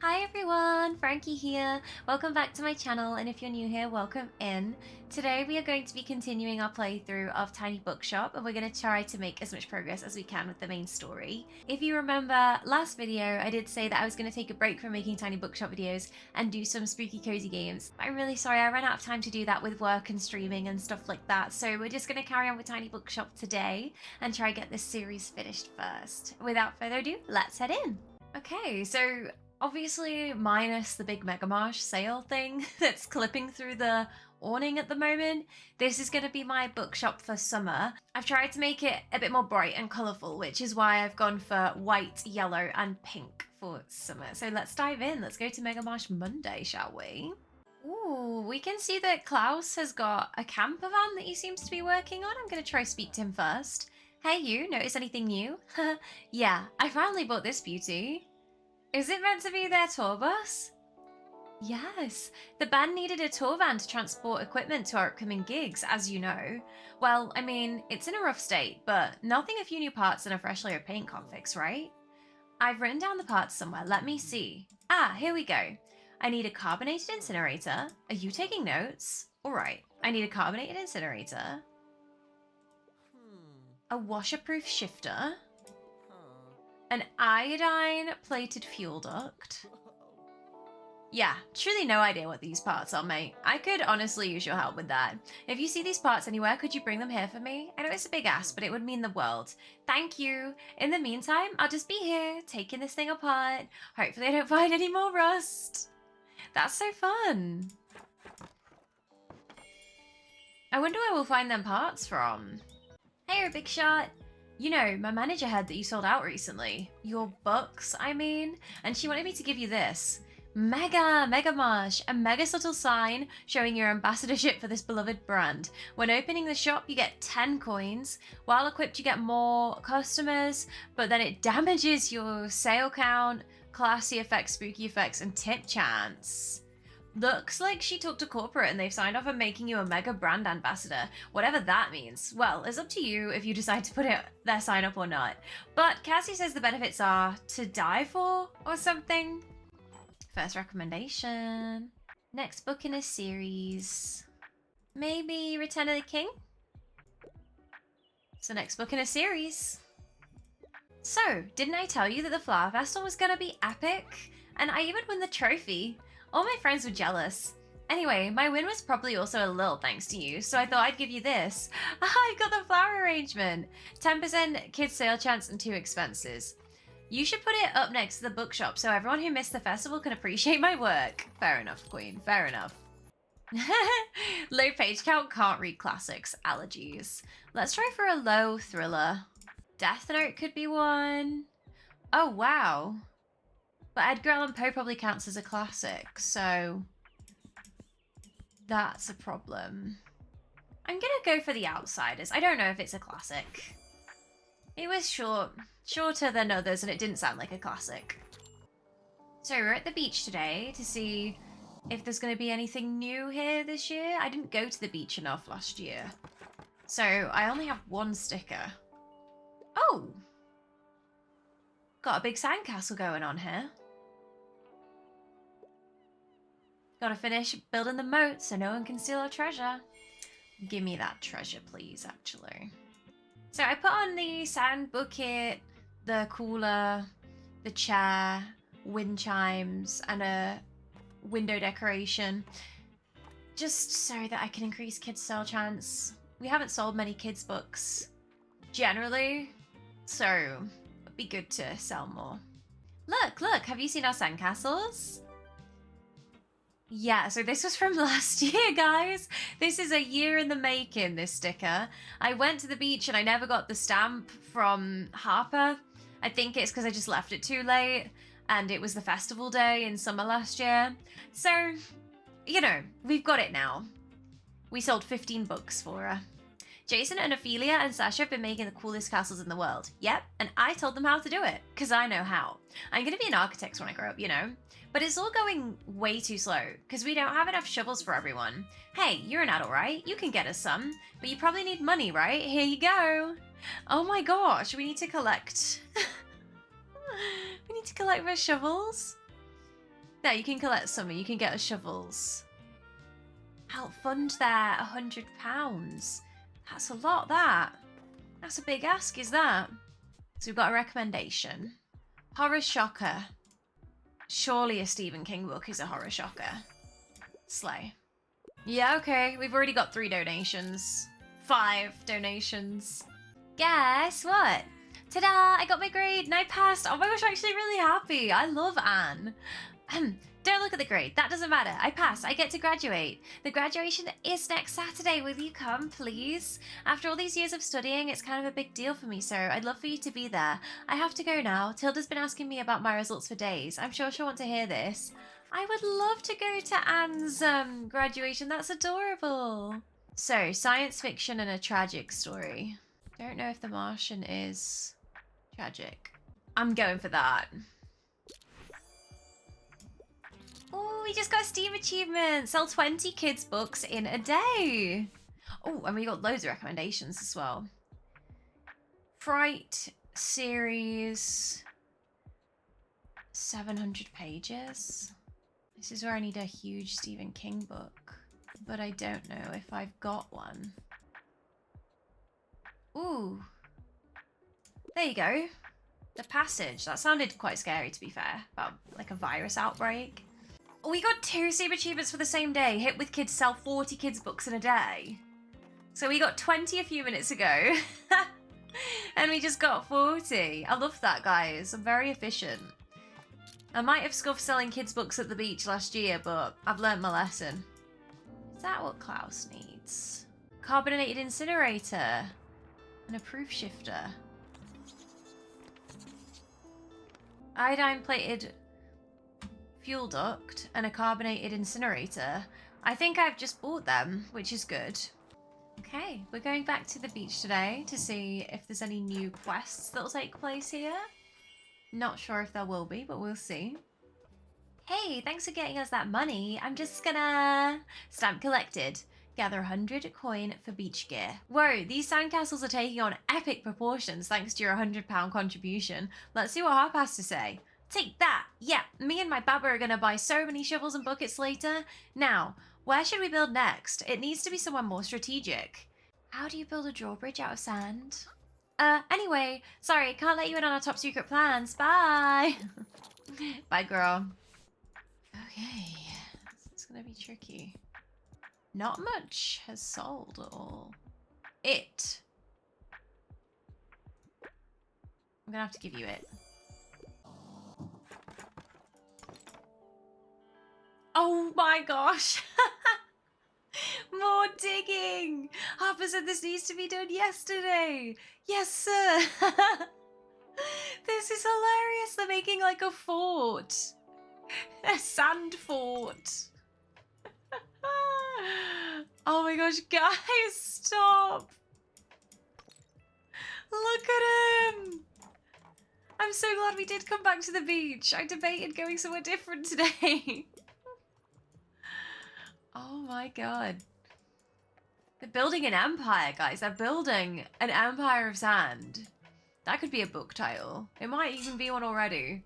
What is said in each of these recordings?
Hi everyone, Frankie here. Welcome back to my channel, and if you're new here, welcome in. Today we are going to be continuing our playthrough of Tiny Bookshop, and we're going to try to make as much progress as we can with the main story. If you remember last video, I did say that I was going to take a break from making Tiny Bookshop videos and do some spooky cozy games. I'm really sorry, I ran out of time to do that with work and streaming and stuff like that, so we're just going to carry on with Tiny Bookshop today and try to get this series finished first. Without further ado, let's head in. Okay, so obviously, minus the big Mega Marsh sale thing that's clipping through the awning at the moment, this is going to be my bookshop for summer. I've tried to make it a bit more bright and colourful, which is why I've gone for white, yellow and pink for summer. So let's dive in. Let's go to Mega Marsh Monday, shall we? Ooh, we can see that Klaus has got a camper van that he seems to be working on. I'm going to try speak to him first. Hey you, notice anything new? Yeah, I finally bought this beauty. Is it meant to be their tour bus? Yes, the band needed a tour van to transport equipment to our upcoming gigs, as you know. Well, I mean, it's in a rough state, but nothing a few new parts and a fresh layer of paint can't fix, right? I've written down the parts somewhere, let me see. Ah, here we go. I need a carbonated incinerator. Are you taking notes? Alright, I need a carbonated incinerator. A washerproof shifter. An iodine-plated fuel duct. Yeah, truly no idea what these parts are, mate. I could honestly use your help with that. If you see these parts anywhere, could you bring them here for me? I know it's a big ask, but it would mean the world. Thank you. In the meantime, I'll just be here, taking this thing apart. Hopefully I don't find any more rust. That's so fun. I wonder where we'll find them parts from. Hey, Big Shot. You know, my manager heard that you sold out recently. Your books, I mean. And she wanted me to give you this. Mega Marsh, a mega subtle sign showing your ambassadorship for this beloved brand. When opening the shop, you get 10 coins. While equipped, you get more customers, but then it damages your sale count, classy effects, spooky effects, and tip chance. Looks like she talked to corporate and they've signed off on making you a mega brand ambassador. Whatever that means. Well, it's up to you if you decide to put their sign up or not. But Cassie says the benefits are to die for or something. First recommendation. Next book in a series. Maybe Return of the King? So next book in a series. So, didn't I tell you that the Flower Festival was gonna be epic? And I even won the trophy. All my friends were jealous. Anyway, my win was probably also a little thanks to you, so I thought I'd give you this. I got the flower arrangement. 10% kids sale chance and 2 expenses. You should put it up next to the bookshop so everyone who missed the festival can appreciate my work. Fair enough, Queen, fair enough. Low page count, can't read classics, allergies. Let's try for a low thriller. Death Note could be one. Oh, wow. But Edgar Allan Poe probably counts as a classic, so that's a problem. I'm gonna go for The Outsiders. I don't know if it's a classic. It was shorter than others, and it didn't sound like a classic. So we're at the beach today to see if there's gonna be anything new here this year. I didn't go to the beach enough last year, so I only have 1 sticker. Oh! Got a big sandcastle going on here. Gotta finish building the moat so no one can steal our treasure. Give me that treasure, please, actually. So I put on the sand bucket, the cooler, the chair, wind chimes, and a window decoration. Just so that I can increase kids' sale chance. We haven't sold many kids' books generally, so it'd be good to sell more. Look, have you seen our sandcastles? Yeah, so this was from last year, guys. This is a year in the making, this sticker. I went to the beach and I never got the stamp from Harper. I think it's because I just left it too late and it was the festival day in summer last year. So, you know, we've got it now. We sold 15 books for her. Jason and Ophelia and Sasha have been making the coolest castles in the world. Yep, and I told them how to do it, because I know how. I'm going to be an architect when I grow up, you know? But it's all going way too slow, because we don't have enough shovels for everyone. Hey, you're an adult, right? You can get us some, but you probably need money, right? Here you go. Oh my gosh, we need to collect. We need to collect our shovels. There, you can collect some. You can get us shovels. Help fund there, £100. That's a lot, that. That's a big ask, is that? So we've got a recommendation. Horror shocker. Surely a Stephen King book is a horror shocker. Slay. Yeah, okay. We've already got 3 donations. 5 donations. Guess what? Ta-da! I got my grade and I passed. Oh my gosh, I'm actually really happy. I love Anne. Don't look at the grade. That doesn't matter. I passed. I get to graduate. The graduation is next Saturday. Will you come, please? After all these years of studying, it's kind of a big deal for me, so I'd love for you to be there. I have to go now. Tilda's been asking me about my results for days. I'm sure she'll want to hear this. I would love to go to Anne's graduation. That's adorable. So, science fiction and a tragic story. Don't know if The Martian is tragic. I'm going for that. Oh, we just got a Steam achievement. Sell 20 kids' books in a day. Oh, and we got loads of recommendations as well. Fright series. 700 pages. This is where I need a huge Stephen King book. But I don't know if I've got one. Ooh. There you go. The Passage. That sounded quite scary, to be fair. About like a virus outbreak. We got 2 Steam achievements for the same day. Hit with kids sell 40 kids books in a day. So we got 20 a few minutes ago. And we just got 40. I love that, guys. I'm very efficient. I might have scuffed selling kids books at the beach last year, but I've learnt my lesson. Is that what Klaus needs? Carbonated incinerator. And a proof shifter. Iodine plated fuel duct and a carbonated incinerator. I think I've just bought them, which is good. Okay, we're going back to the beach today to see if there's any new quests that'll take place here. Not sure if there will be, but we'll see. Hey, thanks for getting us that money. I'm just gonna... Stamp collected. Gather 100 coin for beach gear. Whoa, these sandcastles are taking on epic proportions thanks to your £100 contribution. Let's see what Harp has to say. Take that! Yeah, me and my baba are gonna buy so many shovels and buckets later. Now, where should we build next? It needs to be somewhere more strategic. How do you build a drawbridge out of sand? Anyway, sorry, can't let you in on our top secret plans. Bye! Bye, girl. Okay, it's gonna be tricky. Not much has sold at all. I'm gonna have to give you it. Oh my gosh! More digging! Harper said this needs to be done yesterday! Yes, sir! This is hilarious! They're making like a fort! A sand fort! Oh my gosh, guys, stop! Look at him! I'm so glad we did come back to the beach. I debated going somewhere different today. Oh my god. They're building an empire, guys. They're building an empire of sand. That could be a book title. It might even be one already.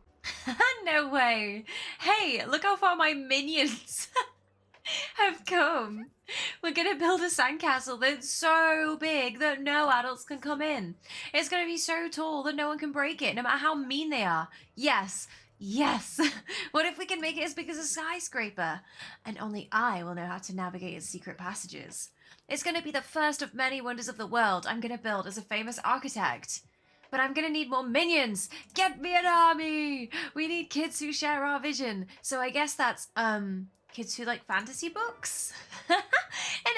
No way. Hey, look how far my minions have come. We're gonna build a sandcastle that's so big that no adults can come in. It's gonna be so tall that no one can break it, no matter how mean they are. Yes. Yes! What if we can make it as big as a skyscraper? And only I will know how to navigate its secret passages. It's going to be the first of many wonders of the world I'm going to build as a famous architect. But I'm going to need more minions! Get me an army! We need kids who share our vision. So I guess that's, kids who like fantasy books? An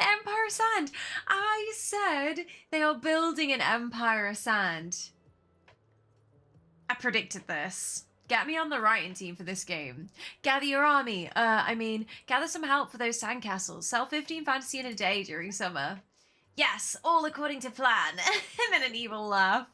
empire of sand! I said they are building an empire of sand. I predicted this. Get me on the writing team for this game. Gather your army. Gather some help for those sandcastles. Sell 15 fantasy in a day during summer. Yes, all according to plan. And then an evil laugh.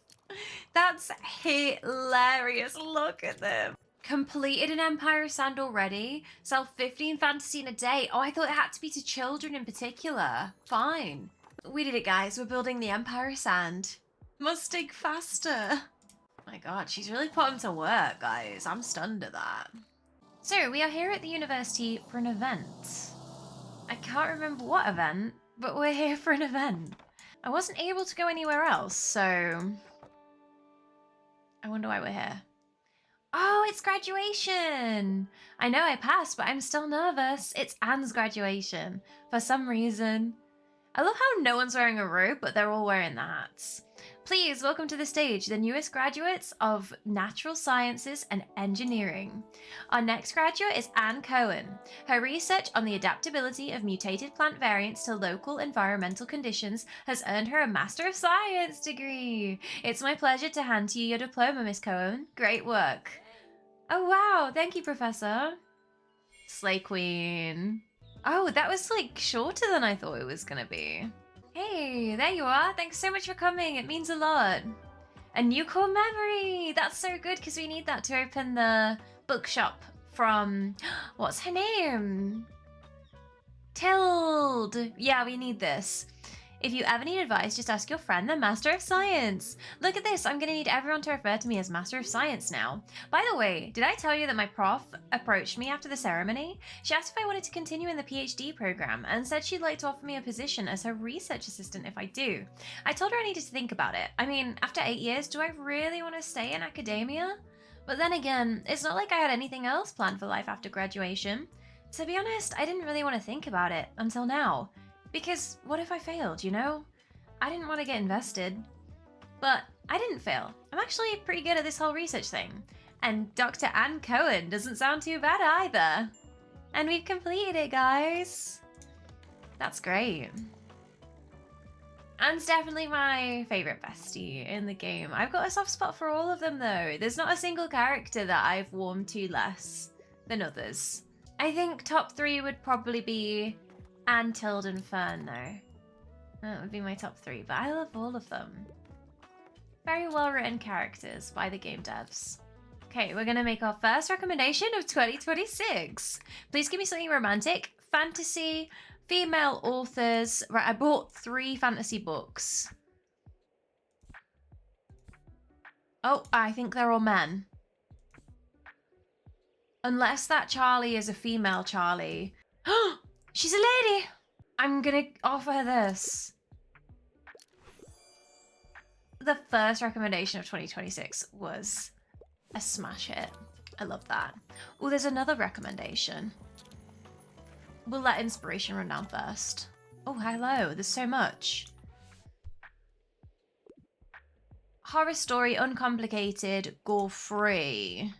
That's hilarious. Look at them. Completed an Empire of Sand already. Sell 15 fantasy in a day. Oh, I thought it had to be to children in particular. Fine. We did it, guys. We're building the Empire of Sand. Must dig faster. My god, she's really put him to work, guys. I'm stunned at that. So, we are here at the university for an event. I can't remember what event, but we're here for an event. I wasn't able to go anywhere else, so I wonder why we're here. Oh, it's graduation! I know I passed, but I'm still nervous. It's Anne's graduation, for some reason. I love how no one's wearing a robe, but they're all wearing the hats. Please welcome to the stage the newest graduates of Natural Sciences and Engineering. Our next graduate is Anne Cohen. Her research on the adaptability of mutated plant variants to local environmental conditions has earned her a Master of Science degree. It's my pleasure to hand to you your diploma, Miss Cohen. Great work. Oh wow, thank you, Professor. Slay Queen. Oh, that was like shorter than I thought it was gonna be. Hey, there you are. Thanks so much for coming. It means a lot. A new core memory. That's so good because we need that to open the bookshop from, what's her name? Tilde. Yeah, we need this. If you ever need advice, just ask your friend, the Master of Science. Look at this. I'm going to need everyone to refer to me as Master of Science now. By the way, did I tell you that my prof approached me after the ceremony? She asked if I wanted to continue in the PhD program and said she'd like to offer me a position as her research assistant if I do. I told her I needed to think about it. I mean, after 8 years, do I really want to stay in academia? But then again, it's not like I had anything else planned for life after graduation. To be honest, I didn't really want to think about it until now. Because what if I failed, you know? I didn't want to get invested. But I didn't fail. I'm actually pretty good at this whole research thing. And Dr. Anne Cohen doesn't sound too bad either. And we've completed it, guys. That's great. Anne's definitely my favorite bestie in the game. I've got a soft spot for all of them though. There's not a single character that I've warmed to less than others. I think top 3 would probably be Anne, Tilde, and Fern, though. That would be my top 3, but I love all of them. Very well-written characters by the game devs. Okay, we're gonna make our first recommendation of 2026. Please give me something romantic, fantasy, female authors. Right, I bought 3 fantasy books. Oh, I think they're all men. Unless that Charlie is a female Charlie. She's a lady! I'm gonna offer her this. The first recommendation of 2026 was a smash hit. I love that. Oh, there's another recommendation. We'll let inspiration run down first. Oh, hello. There's so much. Horror story, uncomplicated, gore-free.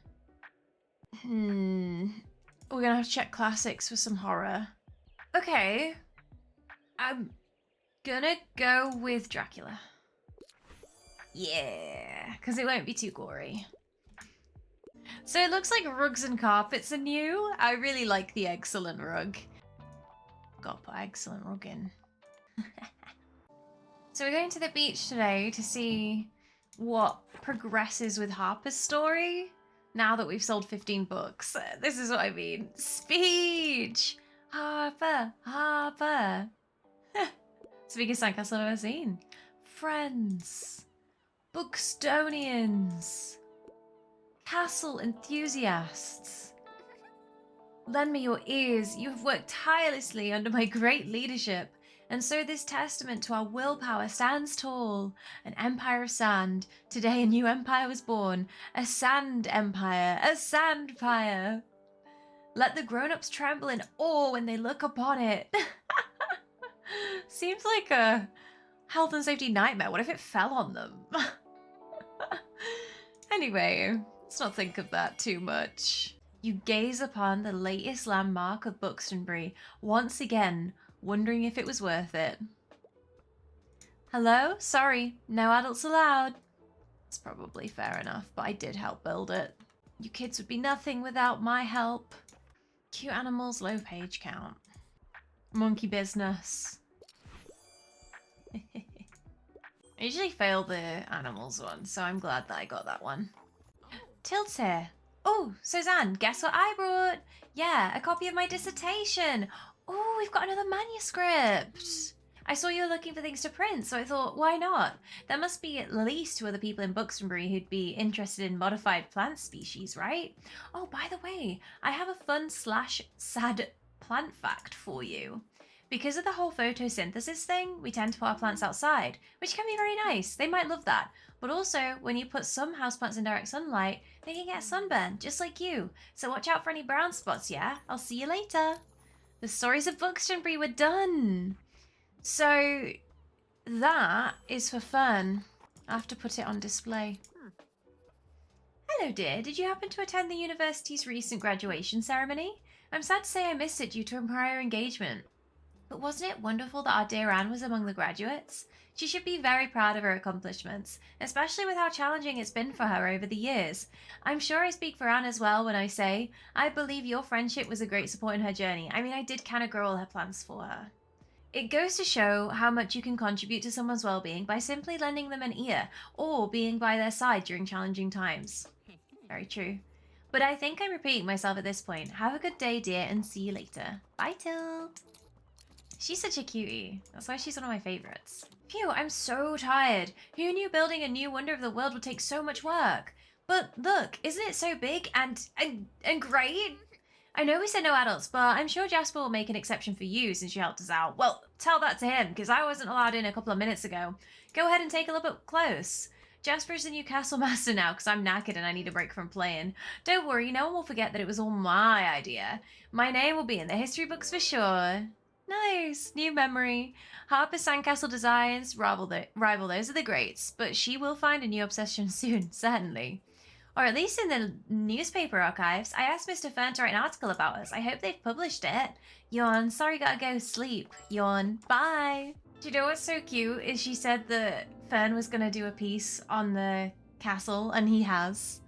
We're gonna have to check classics for some horror. Okay, I'm gonna go with Dracula. Yeah, because it won't be too gory. So it looks like rugs and carpets are new. I really like the excellent rug. Gotta put excellent rug in. So we're going to the beach today to see what progresses with Harper's story now that we've sold 15 books. This is what I mean. Speech! Harper, Harper. It's the biggest sandcastle I've ever seen. Friends, Bookstonians, castle enthusiasts. Lend me your ears. You have worked tirelessly under my great leadership, and so this testament to our willpower stands tall. An empire of sand. Today a new empire was born. A sand empire. A sandpire. Let the grown-ups tremble in awe when they look upon it. Seems like a health and safety nightmare. What if it fell on them? Anyway, let's not think of that too much. You gaze upon the latest landmark of Buxtonbury, once again, wondering if it was worth it. Hello? Sorry, no adults allowed. It's probably fair enough, but I did help build it. You kids would be nothing without my help. Cute animals, low page count. Monkey business. I usually fail the animals one, so I'm glad that I got that one. Tilt's here. Oh, Suzanne, guess what I brought? Yeah, a copy of my dissertation. Oh, we've got another manuscript. I saw you were looking for things to print, so I thought, why not? There must be at least 2 other people in Buxtonbury who'd be interested in modified plant species, right? Oh, by the way, I have a fun slash sad plant fact for you. Because of the whole photosynthesis thing, we tend to put our plants outside, which can be very nice. They might love that. But also, when you put some houseplants in direct sunlight, they can get sunburned, just like you. So watch out for any brown spots, yeah? I'll see you later. The stories of Buxtonbury were done. So that is for fun. I have to put it on display. Hello, dear. Did you happen to attend the university's recent graduation ceremony? I'm sad to say I missed it due to a prior engagement. But wasn't it wonderful that our dear Anne was among the graduates? She should be very proud of her accomplishments, especially with how challenging it's been for her over the years. I'm sure I speak for Anne as well when I say, I believe your friendship was a great support in her journey. I mean, I did kind of grow all her plans for her. It goes to show how much you can contribute to someone's well-being by simply lending them an ear or being by their side during challenging times. Very true. But I think I'm repeating myself at this point. Have a good day, dear, and see you later. Bye, Tilt. She's such a cutie. That's why she's one of my favorites. Phew, I'm so tired. Who knew building a new wonder of the world would take so much work? But look, isn't it so big and great? I know we said no adults, but I'm sure Jasper will make an exception for you since you helped us out. Well, tell that to him, because I wasn't allowed in a couple of minutes ago. Go ahead and take a look up close. Jasper's the new castle master now because I'm knackered and I need a break from playing. Don't worry, no one will forget that it was all my idea. My name will be in the history books for sure. Nice, new memory. Harper's Sandcastle designs rival those of the greats, but she will find a new obsession soon, certainly. Or at least in the newspaper archives. I asked Mr. Fern to write an article about us. I hope they've published it. Yawn, sorry gotta go sleep. Yawn, bye. Do you know what's so cute is she said that Fern was gonna do a piece on the castle, and he has.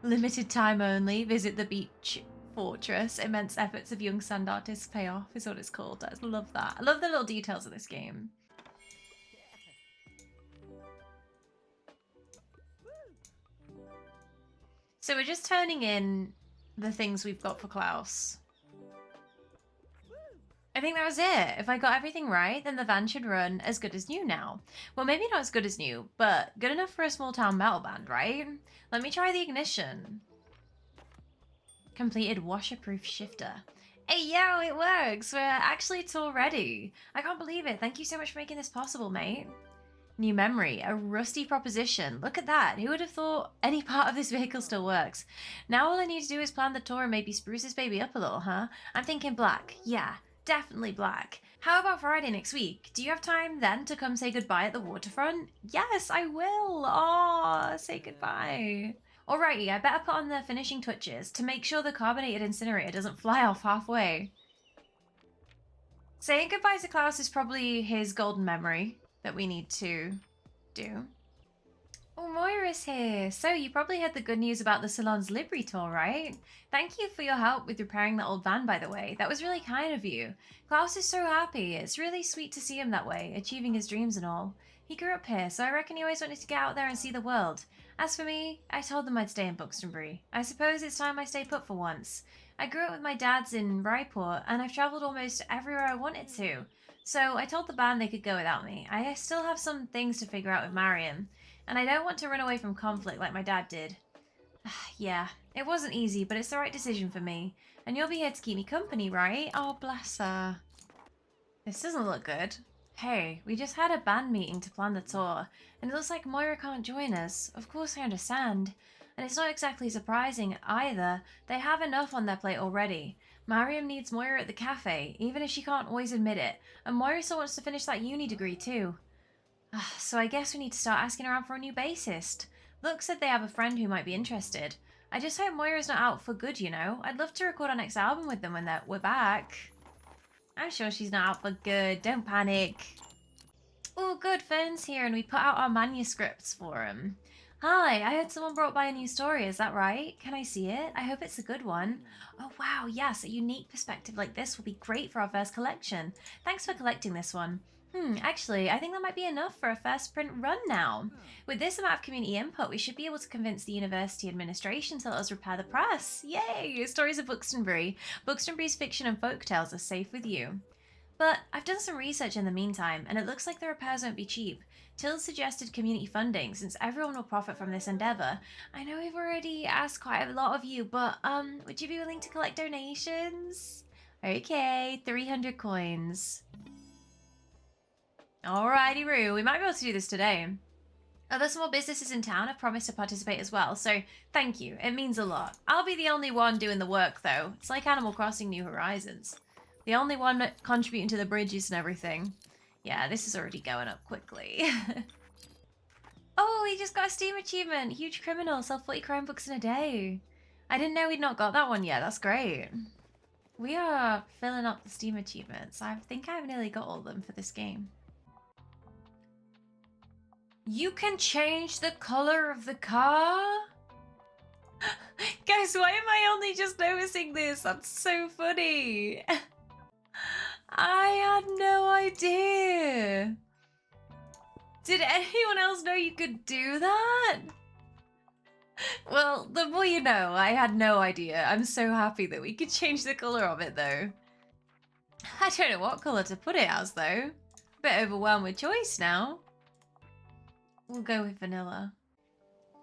Limited time only, visit the beach fortress. Immense efforts of young sand artists pay off is what it's called. I love that. I love the little details of this game. So we're just turning in the things we've got for Klaus. I think that was it. If I got everything right, then the van should run as good as new now. Well, maybe not as good as new, but good enough for a small town metal band, right? Let me try the ignition. Completed washerproof shifter. Hey, yo, it works. We're actually tool ready. I can't believe it. Thank you so much for making this possible, mate. New memory, a rusty proposition. Look at that. Who would have thought any part of this vehicle still works? Now all I need to do is plan the tour and maybe spruce this baby up a little, huh? I'm thinking black. Yeah, definitely black. How about Friday next week? Do you have time then to come say goodbye at the waterfront? Yes, I will. Aw, say goodbye. Alrighty, I better put on the finishing touches to make sure the carbonated incinerator doesn't fly off halfway. Saying goodbye to Klaus is probably his golden memory that we need to do. Oh, Moira's here. So you probably heard the good news about the salon's livery tour, right? Thank you for your help with repairing the old van, by the way. That was really kind of you. Klaus is so happy. It's really sweet to see him that way, achieving his dreams and all. He grew up here, so I reckon he always wanted to get out there and see the world. As for me, I told them I'd stay in Buxtonbury. I suppose it's time I stay put for once. I grew up with my dad's in Raipur, and I've travelled almost everywhere I wanted to. So I told the band they could go without me. I still have some things to figure out with Mariam, and I don't want to run away from conflict like my dad did. Yeah, it wasn't easy, but it's the right decision for me. And you'll be here to keep me company, right? Oh, bless her. This doesn't look good. Hey, we just had a band meeting to plan the tour, and it looks like Moira can't join us. Of course I understand. And it's not exactly surprising either. They have enough on their plate already. Mariam needs Moira at the cafe, even if she can't always admit it. And Moira still wants to finish that uni degree too. So I guess we need to start asking around for a new bassist. Look said they have a friend who might be interested. I just hope Moira's not out for good, you know. I'd love to record our next album with them when we're back. I'm sure she's not out for good. Don't panic. Oh, good. Fern's here and we put out our manuscripts for him. Hi, I heard someone brought by a new story. Is that right? Can I see it? I hope it's a good one. Oh, wow. Yes, a unique perspective like this will be great for our first collection. Thanks for collecting this one. Actually, I think that might be enough for a first print run now. With this amount of community input, we should be able to convince the university administration to let us repair the press. Yay! Stories of Buxtonbury. Buxtonbury's fiction and folk tales are safe with you. But I've done some research in the meantime, and it looks like the repairs won't be cheap. Till suggested community funding, since everyone will profit from this endeavor. I know we've already asked quite a lot of you, but would you be willing to collect donations? Okay, 300 coins. Alrighty, Roo, we might be able to do this today. Other small businesses in town have promised to participate as well, so thank you, it means a lot. I'll be the only one doing the work though. It's like Animal Crossing New Horizons. The only one contributing to the bridges and everything. Yeah, this is already going up quickly. Oh, we just got a Steam achievement. Huge criminal, sell 40 crime books in a day. I didn't know we'd not got that one yet, that's great. We are filling up the Steam achievements. I think I've nearly got all of them for this game. You can change the color of the car? Guys, why am I only just noticing this? That's so funny. I had no idea. Did anyone else know you could do that? Well, the more you know, I had no idea. I'm so happy that we could change the color of it though. I don't know what color to put it as though. Bit overwhelmed with choice now. We'll go with vanilla.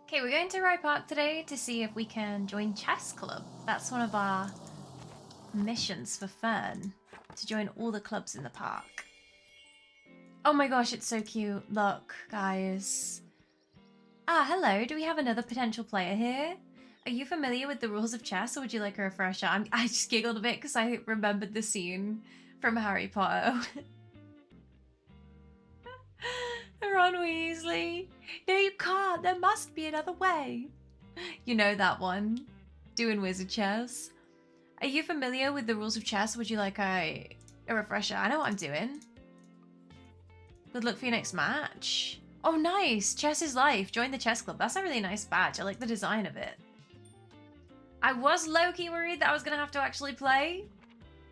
Okay, we're going to Rye Park today to see if we can join Chess Club. That's one of our missions for Fern, to join all the clubs in the park. Oh my gosh, it's so cute. Look, guys. Ah, hello. Do we have another potential player here? Are you familiar with the rules of chess, or would you like a refresher? I just giggled a bit because I remembered the scene from Harry Potter. Ron Weasley. No, you can't. There must be another way. You know that one. Doing wizard chess. Are you familiar with the rules of chess? Would you like a refresher? I know what I'm doing. Good luck for your next match. Oh, nice. Chess is life. Join the chess club. That's a really nice badge. I like the design of it. I was low-key worried that I was going to have to actually play.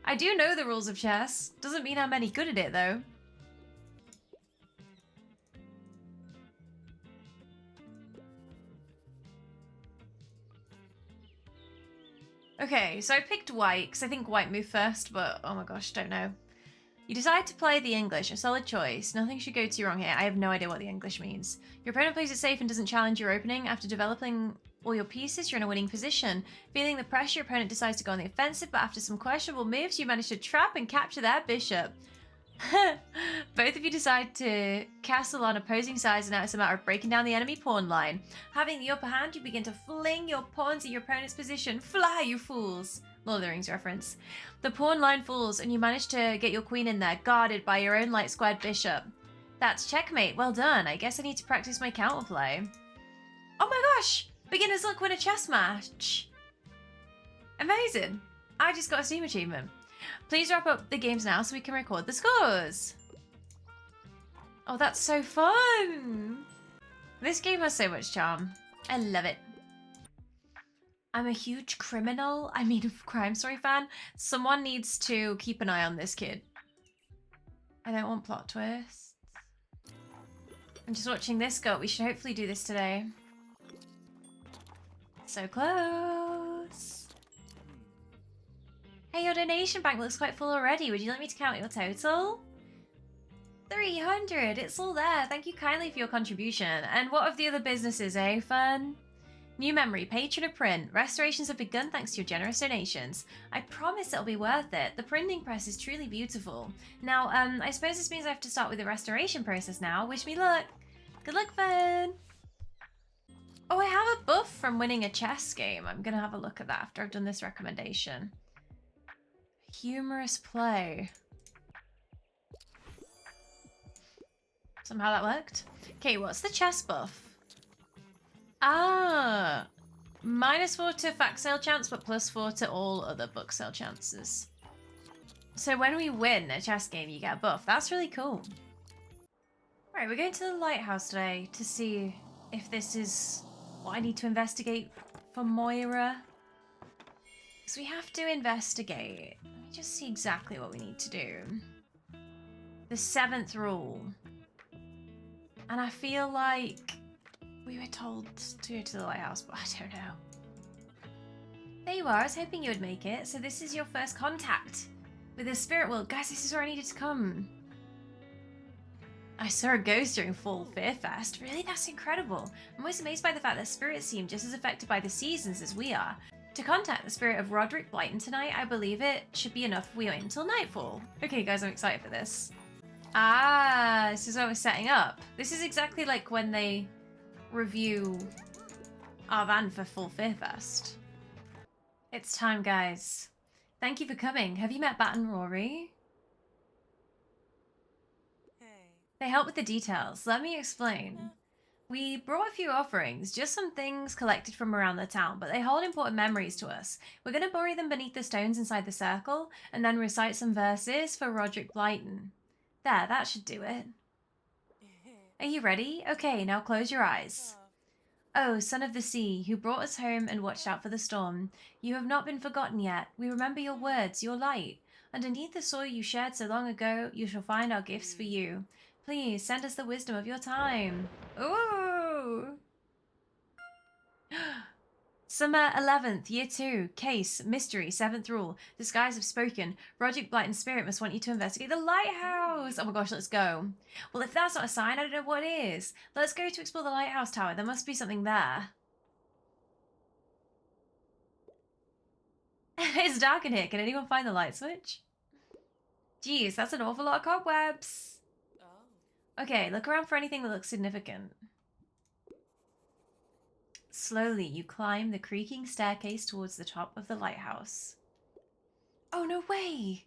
I do know the rules of chess. Doesn't mean I'm any good at it, though. Okay, so I picked white because I think white moved first, but oh my gosh, don't know. You decide to play the English, a solid choice. Nothing should go too wrong here. I have no idea what the English means. Your opponent plays it safe and doesn't challenge your opening. After developing all your pieces, you're in a winning position. Feeling the pressure, your opponent decides to go on the offensive, but after some questionable moves, you manage to trap and capture their bishop. Both of you decide to castle on opposing sides, and now it's a matter of breaking down the enemy pawn line. Having the upper hand, you begin to fling your pawns at your opponent's position. Fly, you fools! Lord of the Rings reference. The pawn line falls, and you manage to get your queen in there, guarded by your own light squared bishop. That's checkmate. Well done. I guess I need to practice my counterplay. Oh my gosh! Beginner's luck win a chess match. Amazing. I just got a Steam achievement. Please wrap up the games now so we can record the scores. Oh, that's so fun. This game has so much charm. I love it. I'm a huge criminal. I mean, crime story fan. Someone needs to keep an eye on this kid. I don't want plot twists. I'm just watching this go. We should hopefully do this today. So close. Hey, your donation bank looks quite full already. Would you like me to count your total? 300. It's all there. Thank you kindly for your contribution. And what of the other businesses, eh, Fern? New memory, patron of print. Restorations have begun thanks to your generous donations. I promise it'll be worth it. The printing press is truly beautiful. Now, I suppose this means I have to start with the restoration process now. Wish me luck. Good luck, Fern. Oh, I have a buff from winning a chess game. I'm gonna have a look at that after I've done this recommendation. Humorous play. Somehow that worked. Okay, what's the chess buff? Ah, -4 to fact sale chance, but +4 to all other book sale chances. So when we win a chess game, you get a buff. That's really cool. Right, we're going to the lighthouse today to see if this is what I need to investigate for Moira. Because we have to investigate. Let me just see exactly what we need to do. The 7th rule. And I feel like we were told to go to the lighthouse, but I don't know. There you are. I was hoping you would make it. So this is your first contact. With the spirit world. Guys, this is where I needed to come. I saw a ghost during Fall Fear Fest. Really? That's incredible. I'm always amazed by the fact that spirits seem just as affected by the seasons as we are. To contact the spirit of Roderick Blyton tonight, I believe it should be enough if we wait until nightfall. Okay, guys, I'm excited for this. Ah, this is what we're setting up. This is exactly like when they review our van for Fall Fear Fest. It's time, guys. Thank you for coming. Have you met Bat and Rory? They help with the details. Let me explain. We brought a few offerings, just some things collected from around the town, but they hold important memories to us. We're going to bury them beneath the stones inside the circle, and then recite some verses for Roderick Blyton. There, that should do it. Are you ready? Okay, now close your eyes. Oh, son of the sea, who brought us home and watched out for the storm, you have not been forgotten yet. We remember your words, your light. Underneath the soil you shared so long ago, you shall find our gifts for you. Please, send us the wisdom of your time. Ooh! Summer 11th, Year 2, Case, Mystery, 7th Rule. The skies have spoken. Roderick Blyton's spirit must want you to investigate the lighthouse. Oh my gosh, let's go. Well, if that's not a sign, I don't know what is. Let's go to explore the lighthouse tower. There must be something there. It's dark in here. Can anyone find the light switch? Jeez, that's an awful lot of cobwebs. Okay, look around for anything that looks significant. Slowly, you climb the creaking staircase towards the top of the lighthouse. Oh, no way!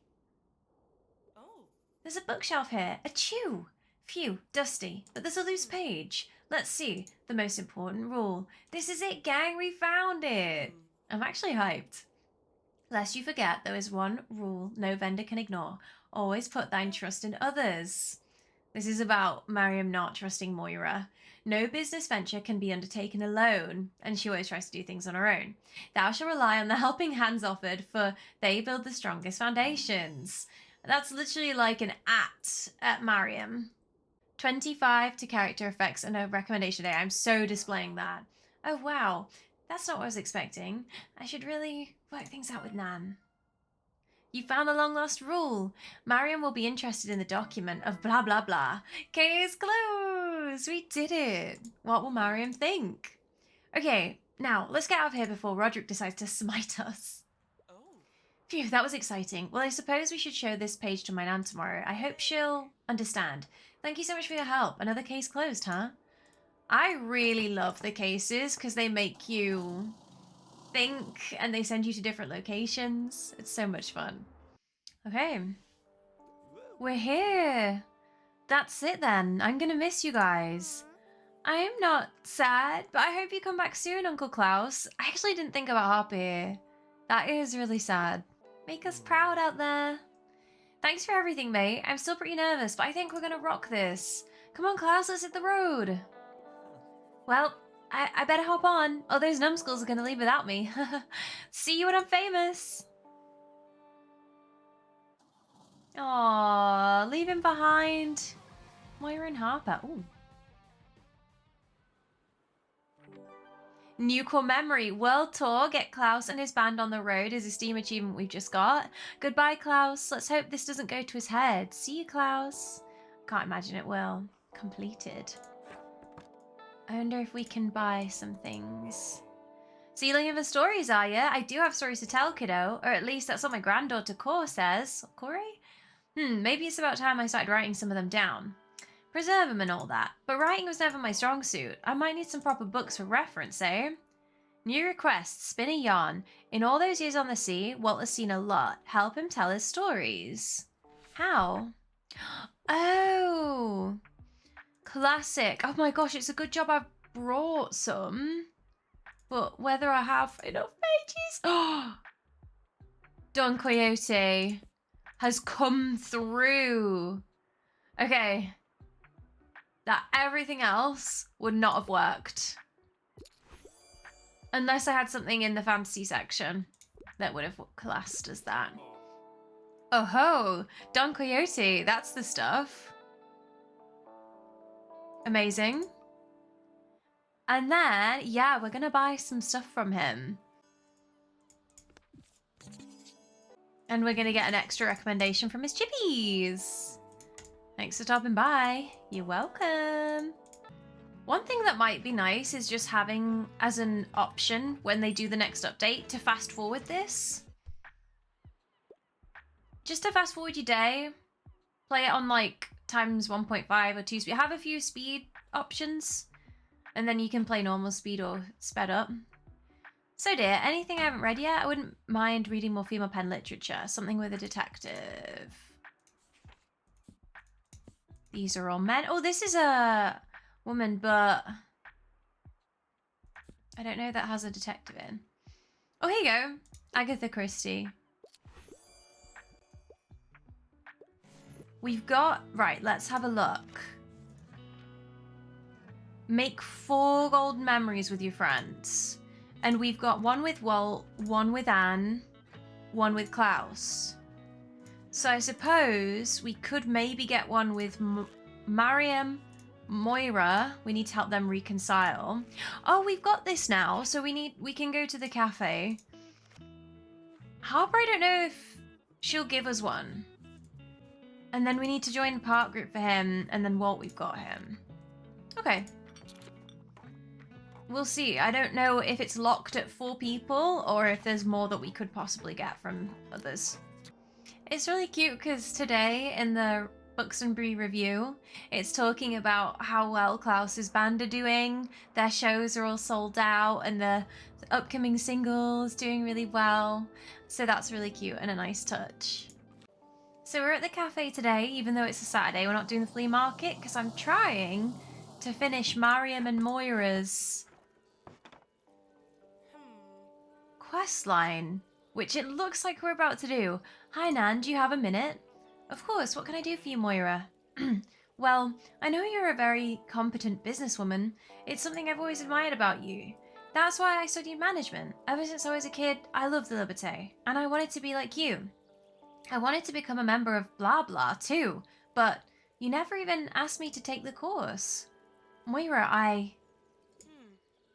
There's a bookshelf here. Achoo! Phew, dusty, but there's a loose page. Let's see. The most important rule. This is it, gang! We found it! I'm actually hyped. Lest you forget, there is one rule no vendor can ignore. Always put thine trust in others. This is about Mariam not trusting Moira. No business venture can be undertaken alone, and she always tries to do things on her own. Thou shalt rely on the helping hands offered, for they build the strongest foundations. That's literally like an at Mariam. 25 to character effects and a recommendation day. I'm so displaying that. Oh wow, that's not what I was expecting. I should really work things out with Nan. You found the long-lost rule. Mariam will be interested in the document of blah, blah, blah. Case closed. We did it. What will Mariam think? Okay, now, let's get out of here before Roderick decides to smite us. Phew, that was exciting. Well, I suppose we should show this page to my Nan tomorrow. I hope she'll understand. Thank you so much for your help. Another case closed, huh? I really love the cases because they make you think and they send you to different locations. It's so much fun. Okay, we're here. That's it then. I'm gonna miss you guys. I am not sad, but I hope you come back soon, Uncle Klaus. I actually didn't think about Harpy. That is really sad. Make us proud out there. Thanks for everything, mate. I'm still pretty nervous, but I think we're gonna rock this. Come on, Klaus, let's hit the road. Well, I better hop on. Oh, those numbskulls are gonna leave without me. See you when I'm famous. Aww, leave him behind. Moira and Harper. Ooh. New core memory. World tour. Get Klaus and his band on the road is a Steam achievement we've just got. Goodbye, Klaus. Let's hope this doesn't go to his head. See you, Klaus. Can't imagine it will. Completed. I wonder if we can buy some things. So you're looking for stories, are you? I do have stories to tell, kiddo. Or at least that's what my granddaughter Cor says. Corey? Maybe it's about time I started writing some of them down. Preserve them and all that. But writing was never my strong suit. I might need some proper books for reference, eh? New request, spin a yarn. In all those years on the sea, Walter's seen a lot. Help him tell his stories. How? Oh! Classic. Oh my gosh, it's a good job I've brought some. But whether I have enough pages... Oh! Don Quixote has come through. Okay. That everything else would not have worked. Unless I had something in the fantasy section that would have classed as that. Oh ho! Don Quixote, that's the stuff. Amazing. And then, yeah, we're gonna buy some stuff from him. And we're gonna get an extra recommendation from Miss Chippies. Thanks for stopping by. You're welcome. One thing that might be nice is just having as an option when they do the next update to fast forward this. Just to fast forward your day, play it on like times 1.5 or 2 speed. Have a few speed options, and then you can play normal speed or sped up. So dear, anything I haven't read yet? I wouldn't mind reading more female pen literature. Something with a detective. These are all men. Oh, this is a woman, but I don't know that has a detective in. Oh, here you go. Agatha Christie. We've got... Right, let's have a look. Make 4 gold memories with your friends. And we've got one with Walt, one with Anne, one with Klaus. So I suppose we could maybe get one with Mariam, Moira. We need to help them reconcile. Oh, we've got this now, so we can go to the cafe. Harper, I don't know if she'll give us one. And then we need to join the park group for him, and then Walt, we've got him. Okay. We'll see. I don't know if it's locked at 4 people or if there's more that we could possibly get from others. It's really cute because today in the Books and Brie review, it's talking about how well Klaus's band are doing. Their shows are all sold out and the upcoming single is doing really well. So that's really cute and a nice touch. So we're at the cafe today, even though it's a Saturday. We're not doing the flea market because I'm trying to finish Mariam and Moira's quest line, which it looks like we're about to do. Hi Nan, do you have a minute? Of course, what can I do for you, Moira? Well, I know you're a very competent businesswoman. It's something I've always admired about you. That's why I studied management. Ever since I was a kid, I loved the Liberté, and I wanted to be like you. I wanted to become a member of blah blah too, but you never even asked me to take the course. Moira,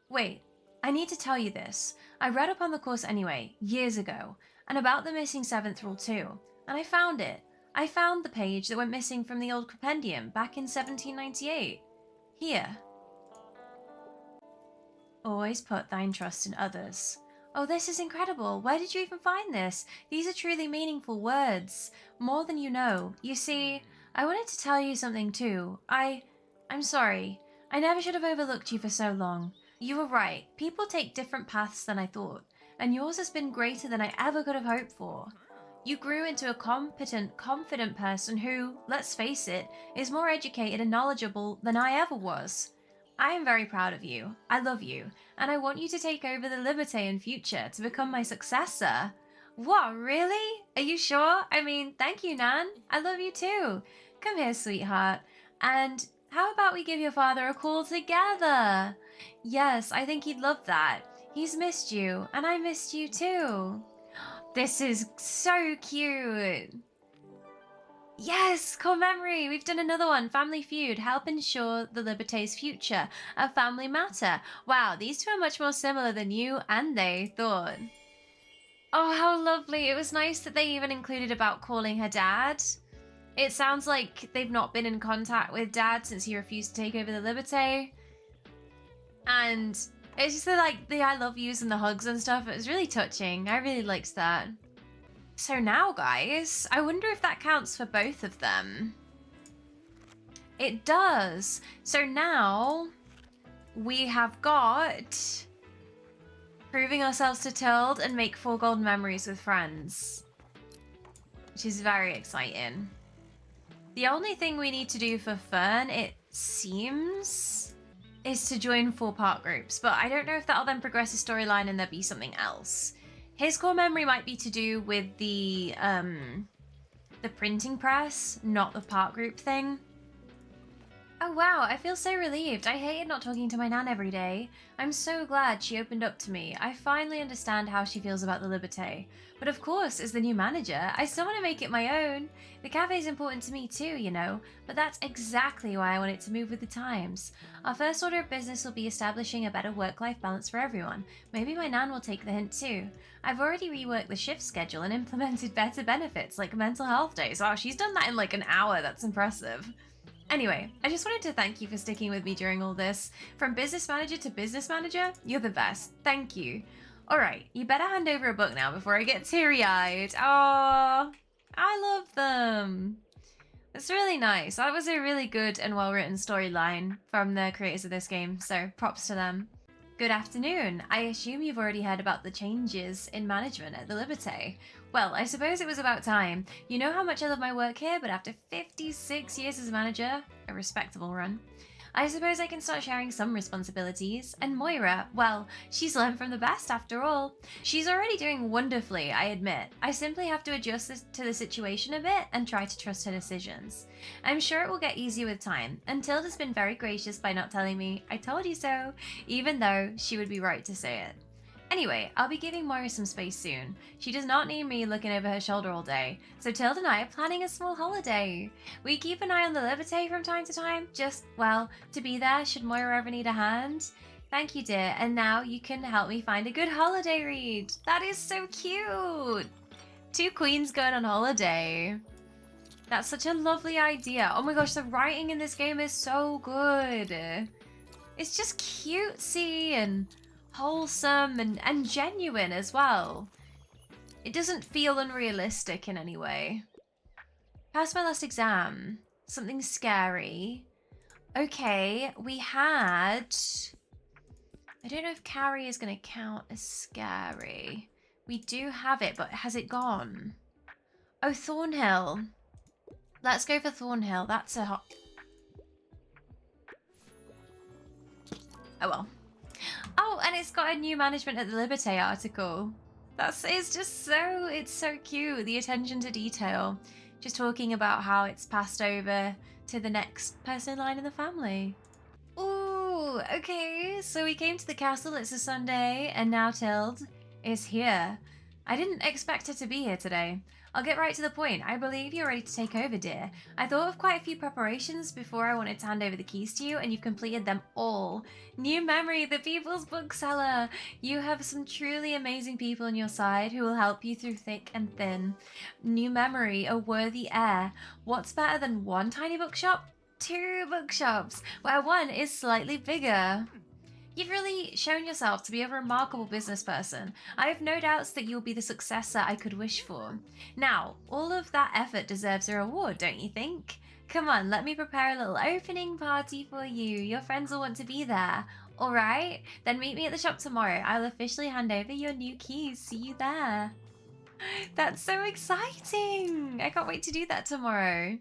Wait, I need to tell you this. I read up on the course anyway, years ago, and about the missing 7th rule too, and I found it. I found the page that went missing from the old compendium back in 1798. Here. Always put thine trust in others. Oh, this is incredible. Where did you even find this? These are truly meaningful words. More than you know. You see, I wanted to tell you something too. I'm sorry. I never should have overlooked you for so long. You were right. People take different paths than I thought, and yours has been greater than I ever could have hoped for. You grew into a competent, confident person who, let's face it, is more educated and knowledgeable than I ever was. I am very proud of you. I love you, and I want you to take over the Liberté in future to become my successor. What, really? Are you sure? I mean, thank you, Nan. I love you too. Come here, sweetheart. And how about we give your father a call together? Yes, I think he'd love that. He's missed you, and I missed you too. This is so cute. Yes, core memory. We've done another one. Family Feud. Help ensure the Liberté's future. A family matter. Wow, these two are much more similar than you and they thought. Oh, how lovely. It was nice that they even included about calling her dad. It sounds like they've not been in contact with dad since he refused to take over the Liberté. And it's just the I love yous and the hugs and stuff. It was really touching. I really liked that. So now, guys, I wonder if that counts for both of them. It does. So now we have got proving ourselves to Tilde and make 4 gold memories with friends, which is very exciting. The only thing we need to do for Fern, it seems, is to join 4 part groups, but I don't know if that'll then progress his storyline and there'll be something else. His core memory might be to do with the printing press, not the part group thing. Oh wow, I feel so relieved. I hated not talking to my nan every day. I'm so glad she opened up to me. I finally understand how she feels about the Liberté. But of course, as the new manager, I still want to make it my own. The cafe's important to me too, you know, but that's exactly why I want it to move with the times. Our first order of business will be establishing a better work-life balance for everyone. Maybe my nan will take the hint too. I've already reworked the shift schedule and implemented better benefits like mental health days. Wow, she's done that in like an hour. That's impressive. Anyway, I just wanted to thank you for sticking with me during all this. From business manager to business manager, you're the best. Thank you. Alright, you better hand over a book now before I get teary-eyed. Aww, I love them. It's really nice. That was a really good and well-written storyline from the creators of this game, so props to them. Good afternoon. I assume you've already heard about the changes in management at the Liberté. Well, I suppose it was about time. You know how much I love my work here, but after 56 years as a manager, a respectable run, I suppose I can start sharing some responsibilities. And Moira, well, she's learned from the best after all. She's already doing wonderfully, I admit. I simply have to adjust to the situation a bit and try to trust her decisions. I'm sure it will get easier with time, and Tilda's been very gracious by not telling me, "I told you so," even though she would be right to say it. Anyway, I'll be giving Moira some space soon. She does not need me looking over her shoulder all day, so Tilda and I are planning a small holiday. We keep an eye on the Liberté from time to time, just, well, to be there should Moira ever need a hand. Thank you, dear, and now you can help me find a good holiday read. That is so cute! Two queens going on holiday. That's such a lovely idea. Oh my gosh, the writing in this game is so good. It's just cutesy and wholesome and genuine as well. It doesn't feel unrealistic in any way. Passed my last exam. Something scary. Okay, we had... I don't know if Carrie is going to count as scary. We do have it, but has it gone? Oh, Thornhill. Let's go for Thornhill. That's a hot... Oh well. Oh, and it's got a new management at the Liberté article. It's just so, it's so cute. The attention to detail. Just talking about how it's passed over to the next person in line in the family. Ooh, okay. So we came to the castle, it's a Sunday, and now Tilde is here. I didn't expect her to be here today. I'll get right to the point. I believe you're ready to take over, dear. I thought of quite a few preparations before I wanted to hand over the keys to you, and you've completed them all. New Memory, the People's Bookseller. You have some truly amazing people on your side who will help you through thick and thin. New Memory, a worthy heir. What's better than one tiny bookshop? Two bookshops, where one is slightly bigger. You've really shown yourself to be a remarkable business person. I have no doubts that you'll be the successor I could wish for. Now, all of that effort deserves a reward, don't you think? Come on, let me prepare a little opening party for you. Your friends will want to be there. All right? Then meet me at the shop tomorrow. I'll officially hand over your new keys. See you there. That's so exciting. I can't wait to do that tomorrow.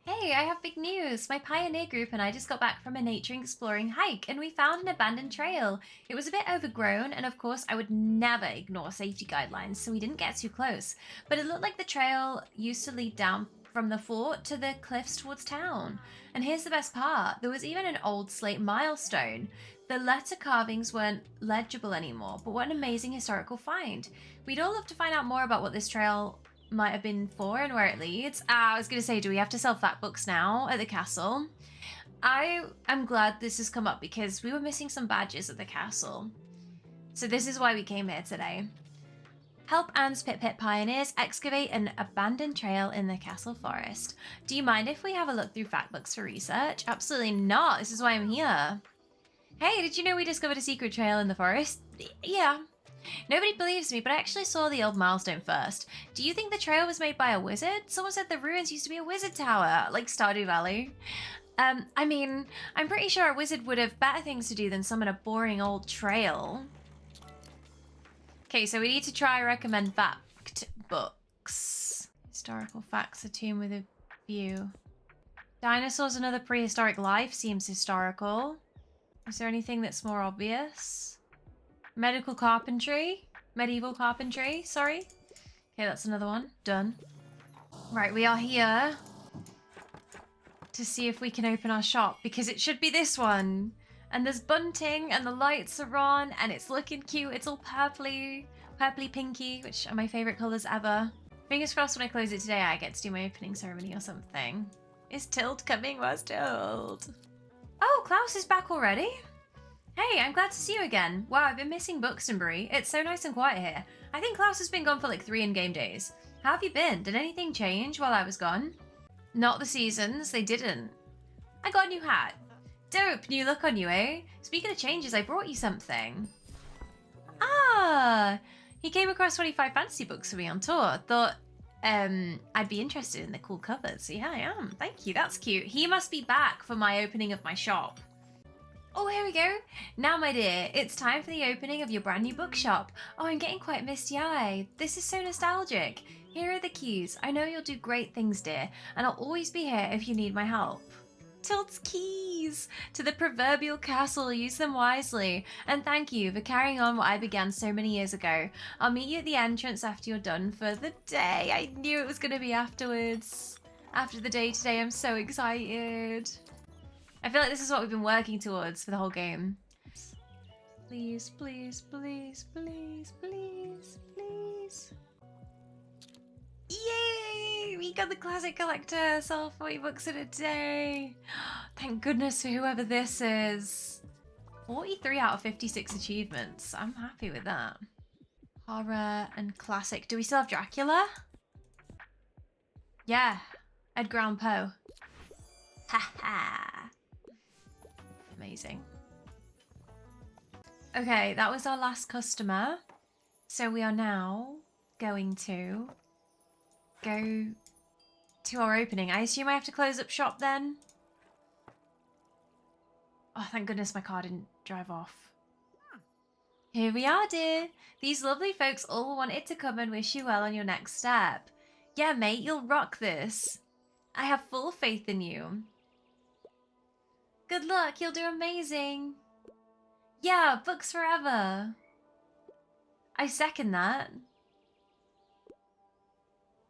Hey, I have big news! My pioneer group and I just got back from a nature exploring hike and we found an abandoned trail. It was a bit overgrown and of course I would never ignore safety guidelines, so we didn't get too close. But it looked like the trail used to lead down from the fort to the cliffs towards town. And here's the best part, there was even an old slate milestone. The letter carvings weren't legible anymore, but what an amazing historical find. We'd all love to find out more about what this trail might have been for and where it leads. I was going to say, do we have to sell fact books now at the castle? I am glad this has come up because we were missing some badges at the castle. So this is why we came here today. Help Anne's Pit Pit Pioneers excavate an abandoned trail in the castle forest. Do you mind if we have a look through fact books for research? Absolutely not. This is why I'm here. Hey, did you know we discovered a secret trail in the forest? Yeah. Nobody believes me, but I actually saw the old milestone first. Do you think the trail was made by a wizard? Someone said the ruins used to be a wizard tower, like Stardew Valley. I mean, I'm pretty sure a wizard would have better things to do than summon a boring old trail. Okay, so we need to try recommend fact books. Historical facts, a tomb with a view. Dinosaurs and other prehistoric life seems historical. Is there anything that's more obvious? Medieval carpentry, sorry. Okay, that's another one. Done. Right, we are here. to see if we can open our shop, because it should be this one. And there's bunting and the lights are on and it's looking cute. It's all purpley pinky, which are my favorite colors ever. Fingers crossed when I close it today, I get to do my opening ceremony or something. Is Tilt coming? Where's Tilt? Oh, Klaus is back already? Hey, I'm glad to see you again. Wow, I've been missing Buxtonbury. It's so nice and quiet here. I think Klaus has been gone for like 3 in-game days. How have you been? Did anything change while I was gone? Not the seasons, they didn't. I got a new hat. Dope, new look on you, eh? Speaking of changes, I brought you something. Ah, he came across 25 fantasy books for me on tour. Thought I'd be interested in the cool covers. Yeah, I am. Thank you, that's cute. He must be back for my opening of my shop. Oh, here we go. Now, my dear, it's time for the opening of your brand new bookshop. Oh, I'm getting quite misty-eyed. This is so nostalgic. Here are the keys. I know you'll do great things, dear, and I'll always be here if you need my help. Tilt's keys to the proverbial castle. Use them wisely. And thank you for carrying on what I began so many years ago. I'll meet you at the entrance after you're done for the day. I knew it was going to be afterwards. After the day today, I'm so excited. I feel like this is what we've been working towards for the whole game. Please, please, please, please, please, please. Yay! We got the classic collector. Sell 40 books in a day. Thank goodness for whoever this is. 43 out of 56 achievements. I'm happy with that. Horror and classic. Do we still have Dracula? Yeah. Edgar Allan Poe. Haha. Amazing. Okay, that was our last customer. So we are now going to go to our opening. I assume I have to close up shop then? Oh, thank goodness my car didn't drive off. Here we are, dear. These lovely folks all wanted to come and wish you well on your next step. Yeah, mate, you'll rock this. I have full faith in you. Good luck, you'll do amazing. Yeah, books forever. I second that.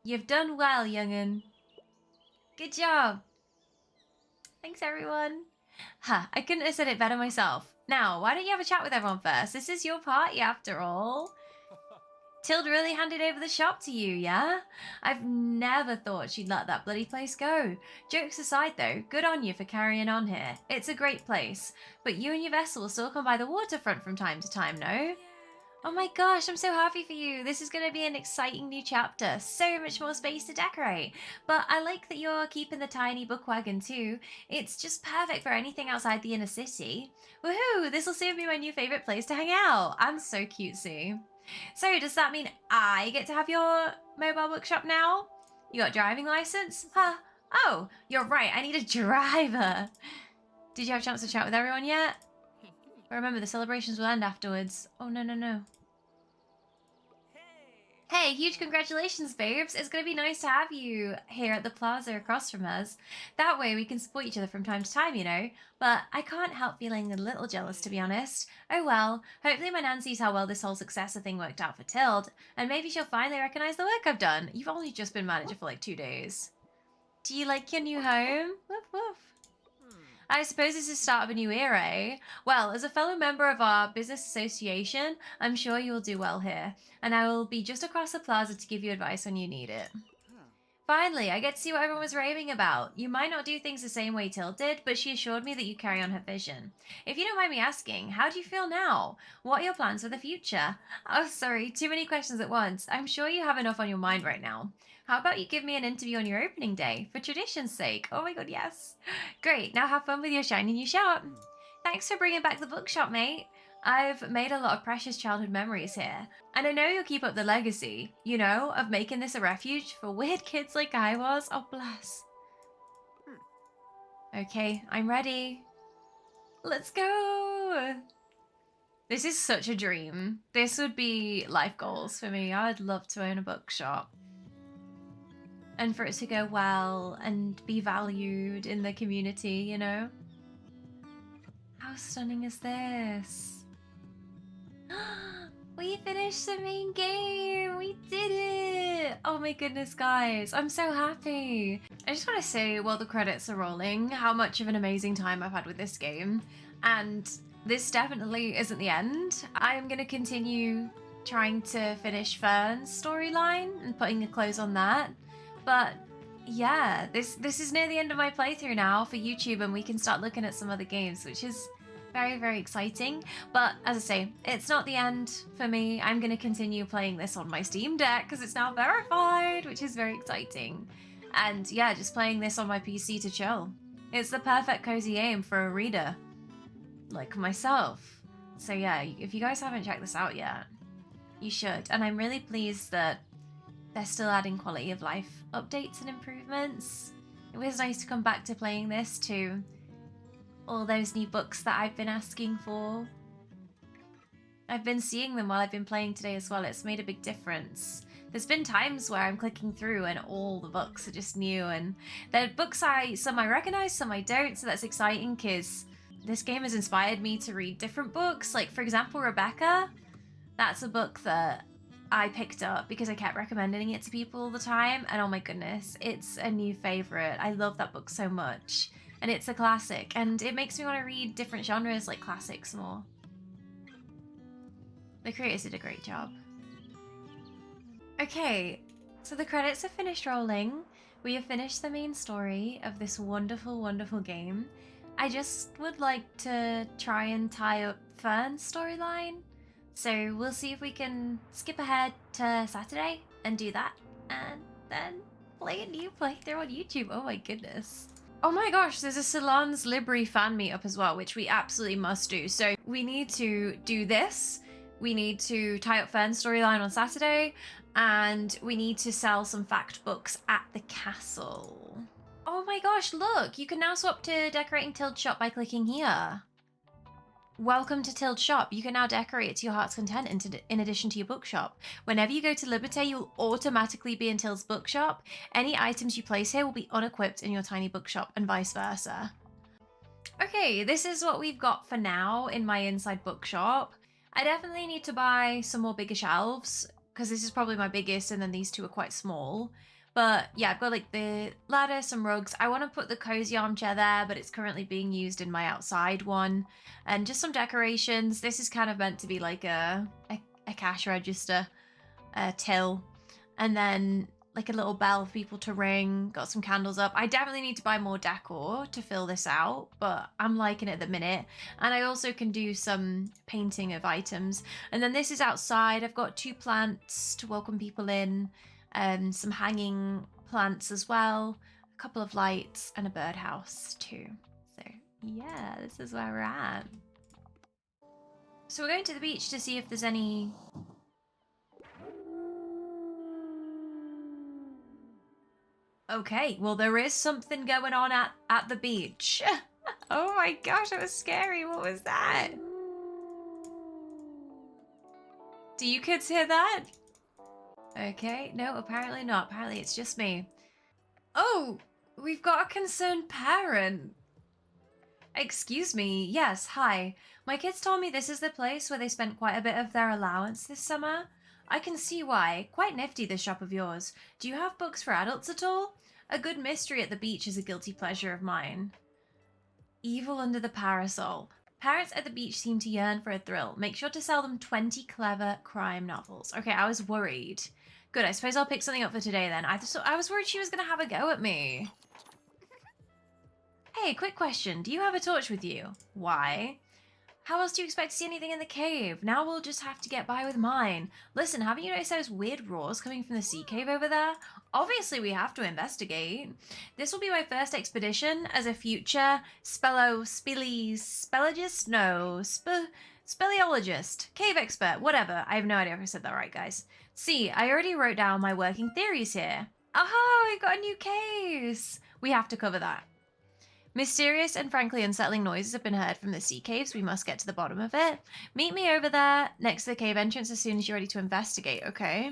You've done well, young'un. Good job. Thanks, everyone. Ha, I couldn't have said it better myself. Now, why don't you have a chat with everyone first? This is your party, after all. Tilde really handed over the shop to you, yeah? I've never thought she'd let that bloody place go. Jokes aside, though, good on you for carrying on here. It's a great place. But you and your vessel will still come by the waterfront from time to time, no? Oh my gosh, I'm so happy for you. This is going to be an exciting new chapter. So much more space to decorate. But I like that you're keeping the tiny book wagon too. It's just perfect for anything outside the inner city. Woohoo! This will soon be my new favorite place to hang out. I'm so cutesy. So does that mean I get to have your mobile bookshop now? You got a driving license? Huh? Oh, you're right. I need a driver. Did you have a chance to chat with everyone yet? But remember, the celebrations will end afterwards. Oh, no, no, no. Hey, huge congratulations, babes. It's going to be nice to have you here at the plaza across from us. That way we can support each other from time to time, you know. But I can't help feeling a little jealous, to be honest. Oh well, hopefully my Nan sees how well this whole successor thing worked out for Tilde, and maybe she'll finally recognize the work I've done. You've only just been manager for like 2 days. Do you like your new home? Woof woof. I suppose this is the start of a new era, eh? Well, as a fellow member of our business association, I'm sure you will do well here, and I will be just across the plaza to give you advice when you need it. Finally, I get to see what everyone was raving about. You might not do things the same way Tilde did, but she assured me that you carry on her vision. If you don't mind me asking, how do you feel now? What are your plans for the future? Oh, sorry, too many questions at once. I'm sure you have enough on your mind right now. How about you give me an interview on your opening day, for tradition's sake? Oh my god, yes. Great, now have fun with your shiny new shop. Thanks for bringing back the bookshop, mate. I've made a lot of precious childhood memories here, and I know you'll keep up the legacy, you know, of making this a refuge for weird kids like I was. Oh, bless. Okay, I'm ready. Let's go. This is such a dream. This would be life goals for me. I'd love to own a bookshop. And for it to go well and be valued in the community, you know? How stunning is this? We finished the main game! We did it! Oh my goodness, guys. I'm so happy. I just want to say, while the credits are rolling, how much of an amazing time I've had with this game. And this definitely isn't the end. I am going to continue trying to finish Fern's storyline and putting a close on that. But yeah, this is near the end of my playthrough now for YouTube, and we can start looking at some other games, which is very, very exciting. But as I say, it's not the end for me. I'm going to continue playing this on my Steam Deck because it's now verified, which is very exciting. And yeah, just playing this on my PC to chill. It's the perfect cozy game for a reader like myself. So yeah, if you guys haven't checked this out yet, you should. And I'm really pleased that they're still adding quality of life updates and improvements. It was nice to come back to playing this to all those new books that I've been asking for. I've been seeing them while I've been playing today as well. It's made a big difference. There's been times where I'm clicking through and all the books are just new, and they're books some I recognize, some I don't, so that's exciting because this game has inspired me to read different books. Like, for example, Rebecca. That's a book that I picked up because I kept recommending it to people all the time, and oh my goodness, it's a new favorite. I love that book so much, and it's a classic, and it makes me want to read different genres like classics more. The creators did a great job. Okay, so the credits have finished rolling. We have finished the main story of this wonderful, wonderful game. I just would like to try and tie up Fern's storyline. So we'll see if we can skip ahead to Saturday and do that, and then play a new playthrough on YouTube. Oh my goodness. Oh my gosh, there's a Salons Libri fan meetup as well, which we absolutely must do. So we need to do this. We need to tie up Fern's storyline on Saturday, and we need to sell some fact books at the castle. Oh my gosh, look, you can now swap to decorating Tilled Shop by clicking here. Welcome to Tilled Shop. You can now decorate it to your heart's content in addition to your bookshop. Whenever you go to Liberté, you'll automatically be in Till's bookshop. Any items you place here will be unequipped in your tiny bookshop, and vice versa. Okay, this is what we've got for now in my inside bookshop. I definitely need to buy some more bigger shelves because this is probably my biggest, and then these two are quite small. But yeah, I've got like the ladder, some rugs. I want to put the cozy armchair there, but it's currently being used in my outside one. And just some decorations. This is kind of meant to be like a cash register, a till. And then like a little bell for people to ring. Got some candles up. I definitely need to buy more decor to fill this out, but I'm liking it at the minute. And I also can do some painting of items. And then this is outside. I've got 2 plants to welcome people in. Some hanging plants as well, a couple of lights, and a birdhouse too. So yeah, this is where we're at. So we're going to the beach to see if there's any... Okay, well there is something going on at the beach. Oh my gosh, that was scary. What was that? Do you kids hear that? Okay, no, apparently not. Apparently it's just me. Oh, we've got a concerned parent. Excuse me. Yes, hi. My kids told me this is the place where they spent quite a bit of their allowance this summer. I can see why. Quite nifty, this shop of yours. Do you have books for adults at all? A good mystery at the beach is a guilty pleasure of mine. Evil Under the Parasol. Parents at the beach seem to yearn for a thrill. Make sure to sell them 20 clever crime novels. Okay, I was worried. Good, I suppose I'll pick something up for today then. I was worried she was going to have a go at me. Hey, quick question. Do you have a torch with you? Why? How else do you expect to see anything in the cave? Now we'll just have to get by with mine. Listen, haven't you noticed those weird roars coming from the sea cave over there? Obviously, we have to investigate. This will be my first expedition as a future speleologist, cave expert, whatever. I have no idea if I said that right, guys. See, I already wrote down my working theories here. Aha, we've got a new case. We have to cover that. Mysterious and frankly unsettling noises have been heard from the sea caves. We must get to the bottom of it. Meet me over there next to the cave entrance as soon as you're ready to investigate, okay?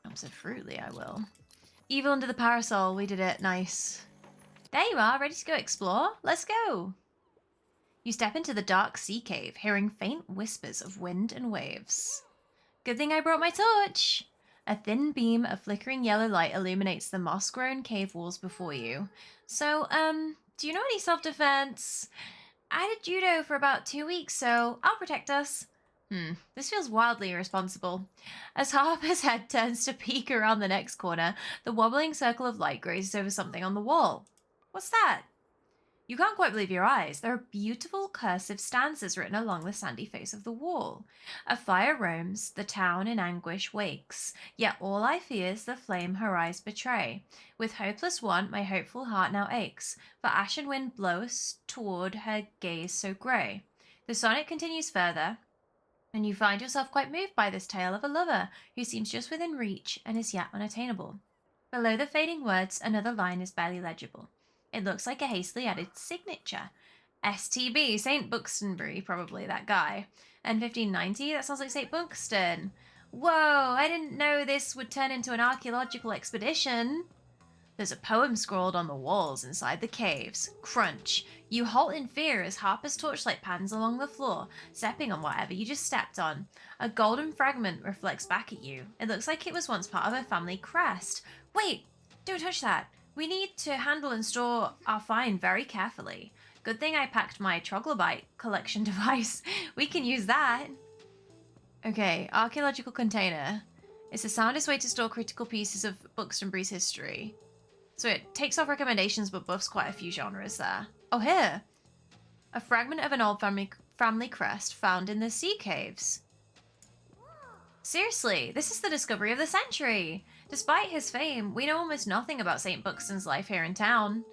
Absolutely, I will. Evil Under the Parasol, we did it. Nice. There you are, ready to go explore? Let's go. You step into the dark sea cave, hearing faint whispers of wind and waves. Good thing I brought my torch. A thin beam of flickering yellow light illuminates the moss-grown cave walls before you. So, do you know any self-defense? I did judo for about 2 weeks, so I'll protect us. This feels wildly irresponsible. As Harper's head turns to peek around the next corner, the wobbling circle of light grazes over something on the wall. What's that? You can't quite believe your eyes. There are beautiful cursive stanzas written along the sandy face of the wall. A fire roams, the town in anguish wakes, yet all I fear is the flame her eyes betray. With hopeless want, my hopeful heart now aches, for ashen wind blows toward her gaze so grey. The sonnet continues further, and you find yourself quite moved by this tale of a lover who seems just within reach and is yet unattainable. Below the fading words, another line is barely legible. It looks like a hastily added signature. STB, St. Buxtonbury, probably that guy. And 1590, that sounds like St. Buxton. Whoa, I didn't know this would turn into an archaeological expedition. There's a poem scrawled on the walls inside the caves. Crunch. You halt in fear as Harper's torchlight pans along the floor, stepping on whatever you just stepped on. A golden fragment reflects back at you. It looks like it was once part of a family crest. Wait, don't touch that. We need to handle and store our find very carefully. Good thing I packed my troglodyte collection device. We can use that. Okay, archaeological container. It's the soundest way to store critical pieces of Buxtonbury's history. So it takes off recommendations but buffs quite a few genres there. Oh, here. A fragment of an old family crest found in the sea caves. Seriously, this is the discovery of the century. Despite his fame, we know almost nothing about St. Buxton's life here in town.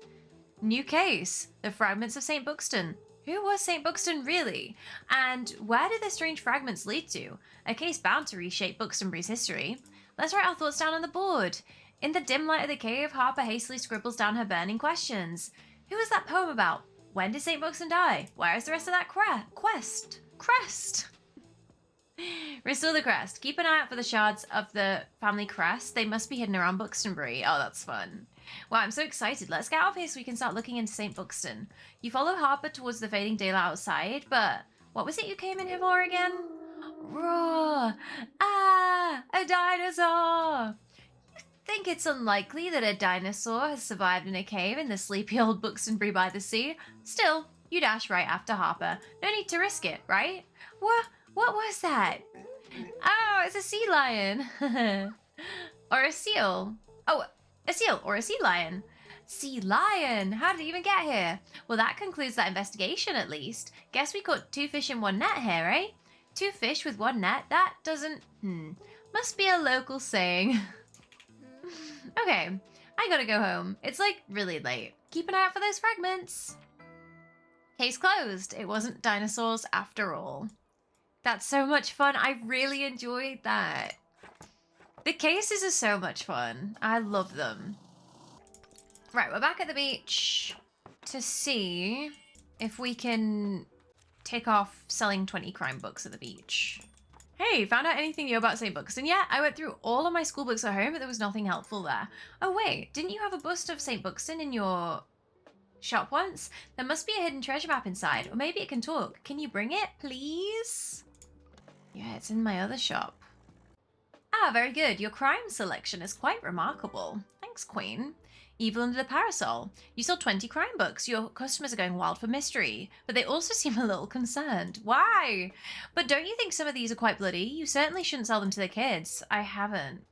New case, the fragments of St. Buxton. Who was St. Buxton really? And where did the strange fragments lead to? A case bound to reshape Buxtonbury's history. Let's write our thoughts down on the board. In the dim light of the cave, Harper hastily scribbles down her burning questions. Who was that poem about? When did St. Buxton die? Where is the rest of that crest? Restore the crest. Keep an eye out for the shards of the family crest. They must be hidden around Buxtonbury. Oh, that's fun. Wow, I'm so excited. Let's get out of here so we can start looking into St. Buxton. You follow Harper towards the fading daylight outside, but what was it you came in here for again? Roar! Ah! A dinosaur! You think it's unlikely that a dinosaur has survived in a cave in the sleepy old Buxtonbury by the sea? Still, you dash right after Harper. No need to risk it, right? What was that? Oh, it's a sea lion. Or a seal. Oh, a seal or a sea lion. Sea lion. How did it even get here? Well, that concludes that investigation at least. Guess we caught 2 fish in 1 net here, eh? 2 fish with 1 net? That doesn't... Must be a local saying. Okay, I gotta go home. It's like really late. Keep an eye out for those fragments. Case closed. It wasn't dinosaurs after all. That's so much fun. I really enjoyed that. The cases are so much fun. I love them. Right, we're back at the beach to see if we can take off selling 20 crime books at the beach. Hey, found out anything new about St. Buxton yet? I went through all of my school books at home, but there was nothing helpful there. Oh wait, didn't you have a bust of St. Buxton in your shop once? There must be a hidden treasure map inside, or maybe it can talk. Can you bring it, please? Yeah, it's in my other shop. Ah, very good. Your crime selection is quite remarkable. Thanks, Queen. Evil Under the Parasol. You sold 20 crime books. Your customers are going wild for mystery, but they also seem a little concerned. Why? But don't you think some of these are quite bloody? You certainly shouldn't sell them to the kids. I haven't.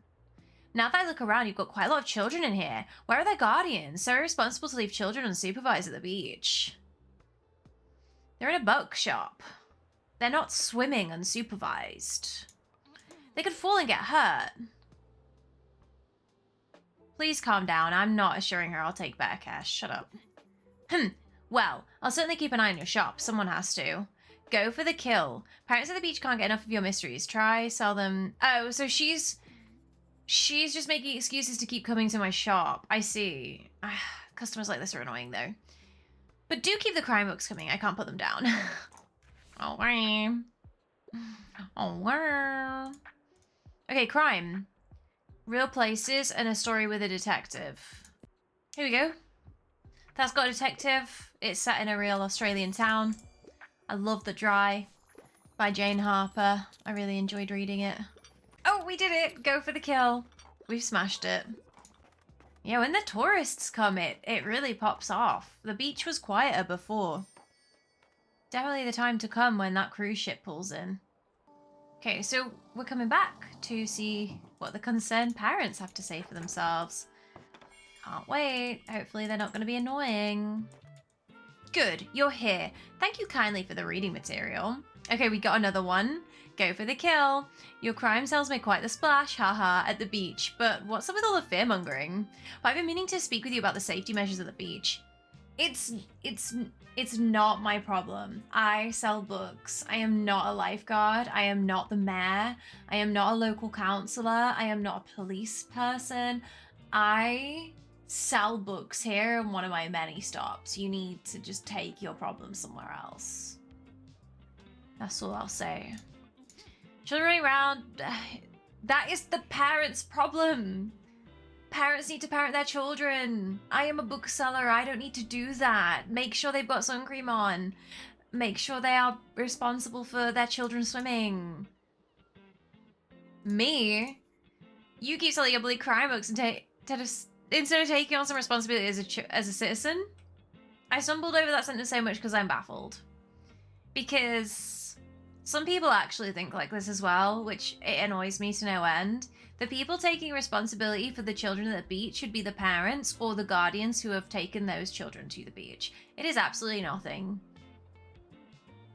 Now that I look around, you've got quite a lot of children in here. Where are their guardians? So irresponsible to leave children unsupervised at the beach. They're in a bookshop. They're not swimming unsupervised. They could fall and get hurt. Please calm down. I'm not assuring her I'll take better care. Shut up. Well, I'll certainly keep an eye on your shop. Someone has to. Go for the kill. Parents at the beach can't get enough of your mysteries. Try, sell them. Oh, so she's just making excuses to keep coming to my shop. I see. Customers like this are annoying, though. But do keep the crime books coming. I can't put them down. Oh, wow. Oh, wow. Okay, crime. Real places and a story with a detective. Here we go. That's got a detective. It's set in a real Australian town. I love The Dry by Jane Harper. I really enjoyed reading it. Oh, we did it! Go for the kill. We've smashed it. Yeah, when the tourists come, it really pops off. The beach was quieter before. Definitely the time to come when that cruise ship pulls in. Okay, so we're coming back to see what the concerned parents have to say for themselves. Can't wait. Hopefully they're not going to be annoying. Good, you're here. Thank you kindly for the reading material. Okay, we got another one. Go for the kill. Your crime cells make quite the splash, haha, at the beach. But what's up with all the fear-mongering? I've been meaning to speak with you about the safety measures at the beach. It's not my problem. I sell books. I am not a lifeguard. I am not the mayor. I am not a local councillor. I am not a police person. I sell books here in one of my many stops. You need to just take your problem somewhere else. That's all I'll say. Children running around, that is the parents' problem. Parents need to parent their children. I am a bookseller. I don't need to do that. Make sure they've got sun cream on. Make sure they are responsible for their children swimming. Me? You keep selling your bleak crime books instead of taking on some responsibility as a citizen? I stumbled over that sentence so much because I'm baffled. Because some people actually think like this as well, which it annoys me to no end. The people taking responsibility for the children at the beach should be the parents or the guardians who have taken those children to the beach. It is absolutely nothing.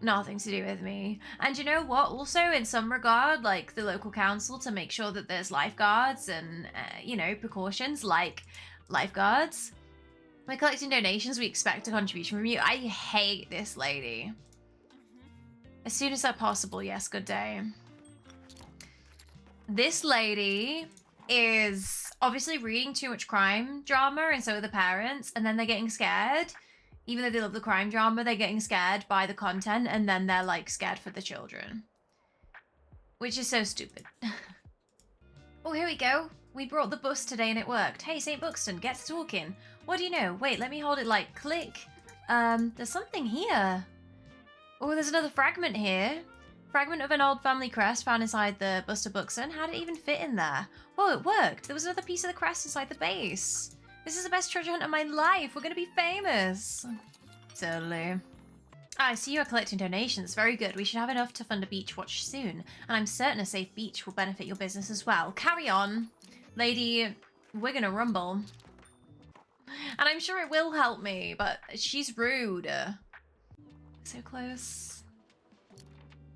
Nothing to do with me. And you know what? Also, in some regard, like the local council to make sure that there's lifeguards and, you know, precautions like lifeguards. By collecting donations, we expect a contribution from you. I hate this lady. As soon as that's possible, yes, good day. This lady is obviously reading too much crime drama, and so are the parents, and then they're getting scared. Even though they love the crime drama, they're getting scared by the content, and then they're, like, scared for the children. Which is so stupid. Oh, here we go. We brought the bus today and it worked. Hey, St. Buxton, get to talking. What do you know? Wait, let me hold it like, click. There's something here. Oh, there's another fragment here. Fragment of an old family crest found inside the bust of Buxton. How did it even fit in there? Whoa, it worked. There was another piece of the crest inside the base. This is the best treasure hunt of my life. We're going to be famous. Totally. I see you are collecting donations. Very good. We should have enough to fund a beach watch soon. And I'm certain a safe beach will benefit your business as well. Carry on. Lady, we're going to rumble. And I'm sure it will help me, but she's rude. So close.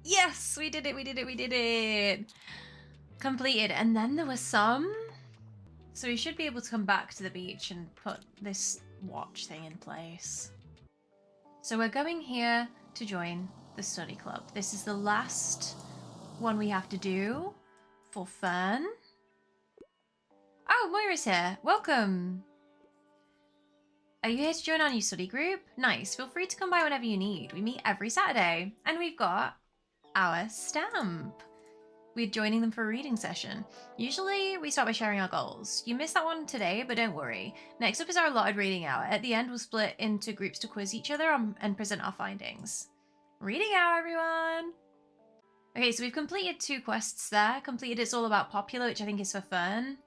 Yes, we did it, we did it, we did it. Completed. And then there was some. So we should be able to come back to the beach and put this watch thing in place. So we're going here to join the study club. This is the last one we have to do for fun. Oh, Moira's here. Welcome. Are you here to join our new study group? Nice. Feel free to come by whenever you need. We meet every Saturday. And we've got our stamp. We're joining them for a reading session. Usually we start by sharing our goals. You missed that one today, but don't worry. Next up is our allotted reading hour. At the end, we'll split into groups to quiz each other and present our findings. Reading hour, everyone! Okay, so we've completed 2 quests there. Completed It's All About Popular, which I think is for fun.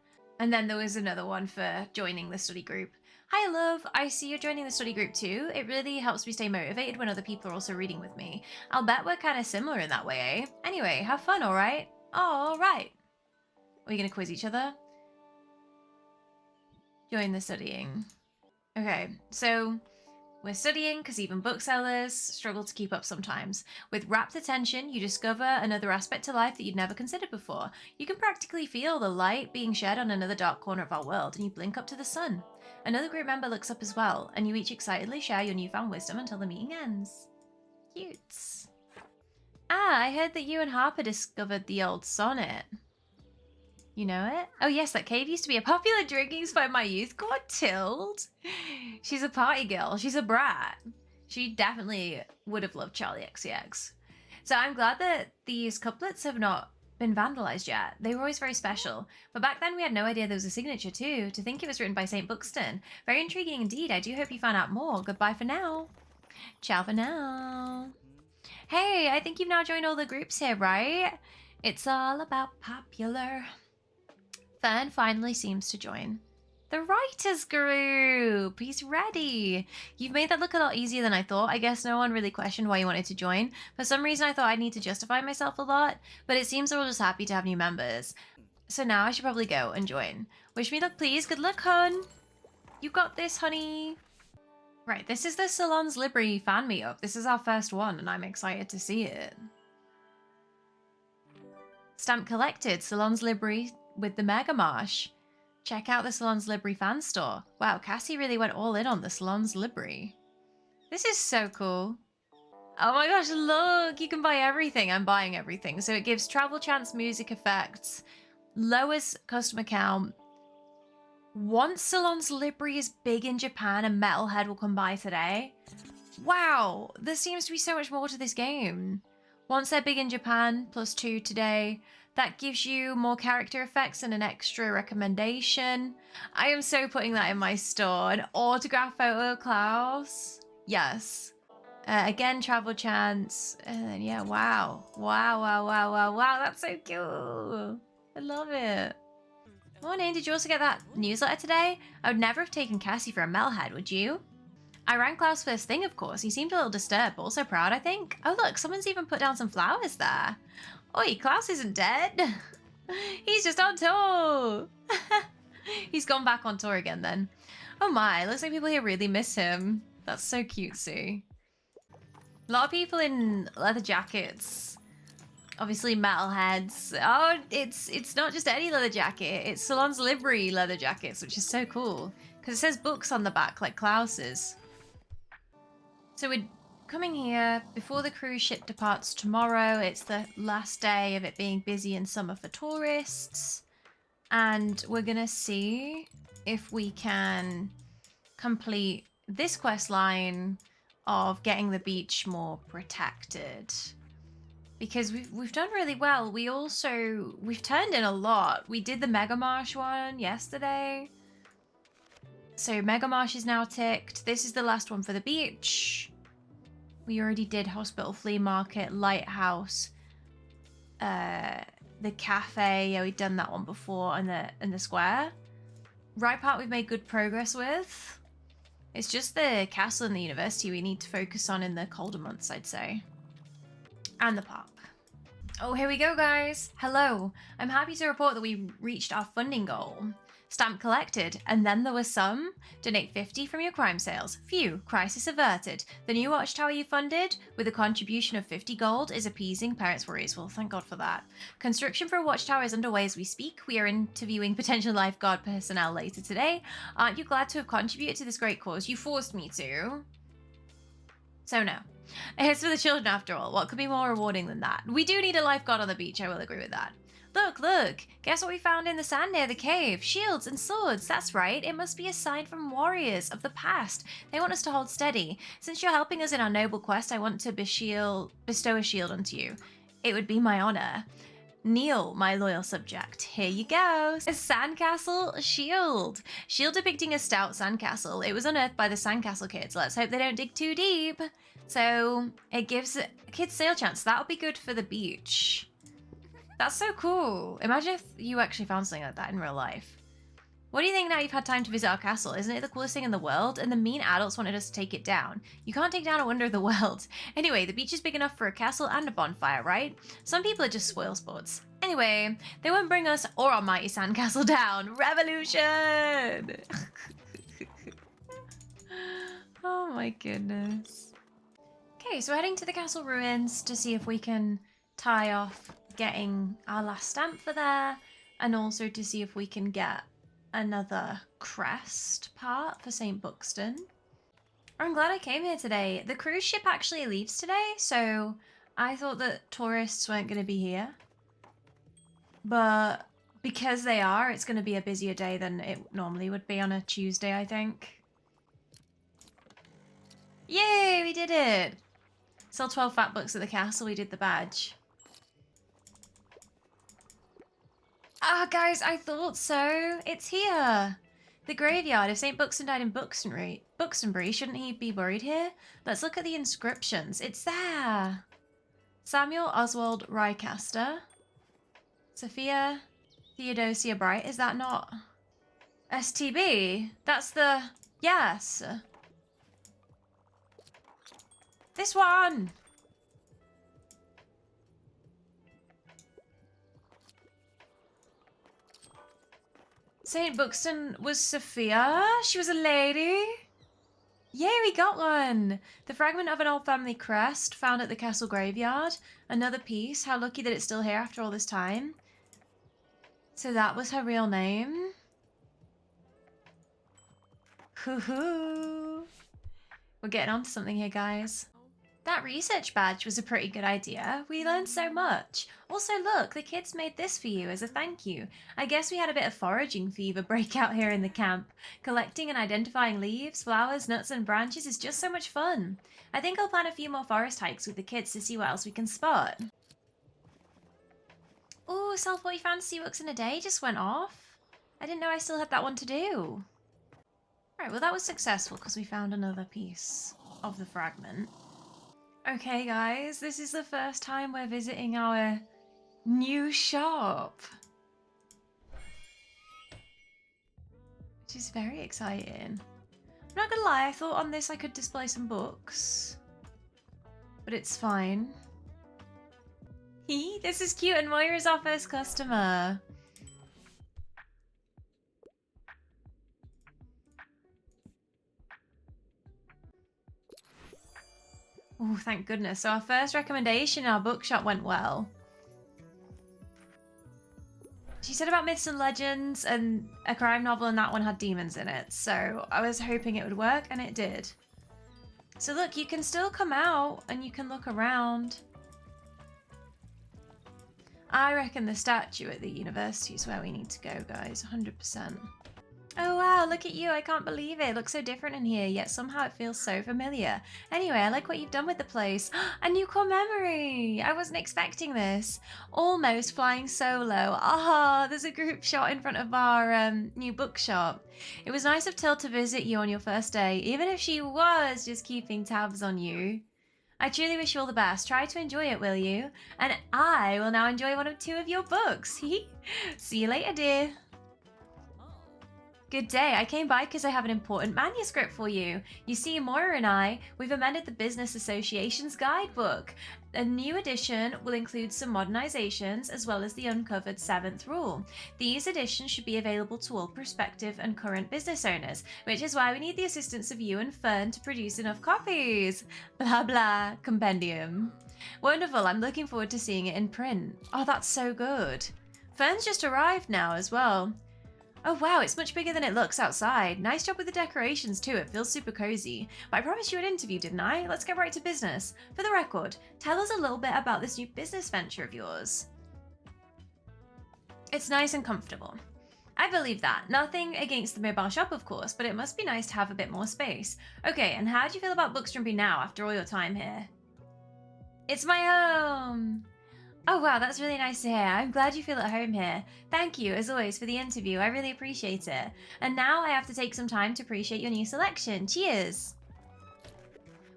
And then there was another one for joining the study group. Hi, love. I see you're joining the study group too. It really helps me stay motivated when other people are also reading with me. I'll bet we're kind of similar in that way, eh? Anyway, have fun, all right? All right. Are we going to quiz each other? Join the studying. Okay, so we're studying because even booksellers struggle to keep up sometimes. With rapt attention, you discover another aspect to life that you'd never considered before. You can practically feel the light being shed on another dark corner of our world, and you blink up to the sun. Another group member looks up as well, and you each excitedly share your newfound wisdom until the meeting ends. Cute. Ah, I heard that you and Harper discovered the old sonnet. You know it? Oh yes, that cave used to be a popular drinking spot in my youth. God, Tild. She's a party girl. She's a brat. She definitely would have loved Charlie XCX. So I'm glad that these couplets have not been vandalized yet. They were always very special. But back then we had no idea there was a signature too. To think it was written by St. Buxton. Very intriguing indeed. I do hope you find out more. Goodbye for now. Ciao for now. Hey, I think you've now joined all the groups here, right? It's all about popular. Fern finally seems to join. The writers group! He's ready! You've made that look a lot easier than I thought. I guess no one really questioned why you wanted to join. For some reason I thought I'd need to justify myself a lot, but it seems they're all just happy to have new members. So now I should probably go and join. Wish me luck, please. Good luck, hun! You got this, honey! Right, this is the Salon's Library fan meetup. This is our first one, and I'm excited to see it. Stamp collected, Salon's Library with the Mega Marsh. Check out the Salon's Library fan store. Wow, Cassie really went all in on the Salon's Library. This is so cool. Oh my gosh, look, you can buy everything. I'm buying everything. So it gives travel chance, music effects, lowers customer count. Once Salon's Library is big in Japan, a metalhead will come by today. Wow, there seems to be so much more to this game. Once they're big in Japan, +2 today. That gives you more character effects and an extra recommendation. I am so putting that in my store. An autograph photo of Klaus. Yes. Again, travel chance. And then, yeah, wow. Wow. That's so cool. I love it. Morning, did you also get that newsletter today? I would never have taken Cassie for a metalhead, would you? I rang Klaus first thing, of course. He seemed a little disturbed, but also proud, I think. Oh, look, someone's even put down some flowers there. Oi, Klaus isn't dead. He's just on tour. He's gone back on tour again then. Oh my, looks like people here really miss him. That's so cutesy. A lot of people in leather jackets. Obviously metalheads. Oh, it's not just any leather jacket. It's Salon's Library leather jackets, which is so cool. Because it says books on the back, like Klaus's. So we're coming here before the cruise ship departs tomorrow. It's the last day of it being busy in summer for tourists. And we're gonna see if we can complete this quest line of getting the beach more protected. Because we've done really well. We've turned in a lot. We did the Mega Marsh one yesterday. So Mega Marsh is now ticked. This is the last one for the beach. We already did Hospital, Flea Market, Lighthouse, the cafe. Yeah, we've done that one before, and the square. Right part we've made good progress with. It's just the castle and the university we need to focus on in the colder months, I'd say. And the park. Oh, here we go, guys. Hello. I'm happy to report that we reached our funding goal. Stamp collected, and then there was some. Donate 50 from your crime sales. Phew, crisis averted. The new watchtower you funded, with a contribution of 50 gold, is appeasing parents' worries. Well, thank God for that. Construction for a watchtower is underway as we speak. We are interviewing potential lifeguard personnel later today. Aren't you glad to have contributed to this great cause? You forced me to. So no. It's for the children after all. What could be more rewarding than that? We do need a lifeguard on the beach, I will agree with that. Look, guess what we found in the sand near the cave? Shields and swords, that's right. It must be a sign from warriors of the past. They want us to hold steady. Since you're helping us in our noble quest, I want to bestow a shield onto you. It would be my honor. Kneel, my loyal subject. Here you go. A sandcastle shield. Shield depicting a stout sandcastle. It was unearthed by the sandcastle kids. Let's hope they don't dig too deep. So it gives kids sail chance. That'll be good for the beach. That's so cool. Imagine if you actually found something like that in real life. What do you think now you've had time to visit our castle? Isn't it the coolest thing in the world? And the mean adults wanted us to take it down. You can't take down a wonder of the world. Anyway, the beach is big enough for a castle and a bonfire, right? Some people are just spoil sports. Anyway, they won't bring us or our mighty sandcastle down. Revolution! Oh my goodness. Okay, so we're heading to the castle ruins to see if we can tie off getting our last stamp for there, and also to see if we can get another crest part for St. Buxton. I'm glad I came here today. The cruise ship actually leaves today, so I thought that tourists weren't going to be here. But because they are, it's going to be a busier day than it normally would be on a Tuesday, I think. Yay, we did it! Sell 12 fat bucks at the castle, we did the badge. Ah, guys, I thought so. It's here. The graveyard. If St. Buxton died in Buxtonbury, shouldn't he be buried here? Let's look at the inscriptions. It's there. Samuel Oswald Rycaster. Sophia Theodosia Bright, is that not? STB? That's the... Yes. This one! St. Buxton was Sophia? She was a lady? Yay, we got one! The fragment of an old family crest found at the castle graveyard. Another piece. How lucky that it's still here after all this time. So that was her real name? Hoo-hoo! We're getting onto something here, guys. That research badge was a pretty good idea. We learned so much. Also, look, the kids made this for you as a thank you. I guess we had a bit of foraging fever breakout here in the camp. Collecting and identifying leaves, flowers, nuts, and branches is just so much fun. I think I'll plan a few more forest hikes with the kids to see what else we can spot. Ooh, sell 40 fantasy books in a day just went off. I didn't know I still had that one to do. Right, well that was successful because we found another piece of the fragment. Okay guys, this is the first time we're visiting our new shop. Which is very exciting. I'm not gonna lie, I thought on this I could display some books. But it's fine. This is cute, and Moira's our first customer. Oh, thank goodness. So our first recommendation in our bookshop went well. She said about myths and legends and a crime novel, and that one had demons in it. So I was hoping it would work, and it did. So look, you can still come out and you can look around. I reckon the statue at the university is where we need to go, guys. 100%. Oh wow, look at you. I can't believe it. It looks so different in here, yet somehow it feels so familiar. Anyway, I like what you've done with the place. A new core memory. I wasn't expecting this. Almost flying solo. Ah, there's a group shot in front of our new bookshop. It was nice of Till to visit you on your first day, even if she was just keeping tabs on you. I truly wish you all the best. Try to enjoy it, will you? And I will now enjoy one of two of your books. See you later, dear. Good day. I came by because I have an important manuscript for you. You see, Moira and we've amended the Business Association's guidebook. A new edition will include some modernizations as well as the uncovered 7th rule. These editions should be available to all prospective and current business owners, which is why we need the assistance of you and Fern to produce enough copies. Blah blah compendium. Wonderful. I'm looking forward to seeing it in print. Oh, that's so good. Fern's just arrived now as well. Oh wow, it's much bigger than it looks outside. Nice job with the decorations too, it feels super cozy. But I promised you an interview, didn't I? Let's get right to business. For the record, tell us a little bit about this new business venture of yours. It's nice and comfortable. I believe that. Nothing against the mobile shop, of course, but it must be nice to have a bit more space. Okay, and how do you feel about Bookstrumpy now after all your time here? It's my home! Oh wow, that's really nice to hear. I'm glad you feel at home here. Thank you, as always, for the interview. I really appreciate it. And now I have to take some time to appreciate your new selection. Cheers!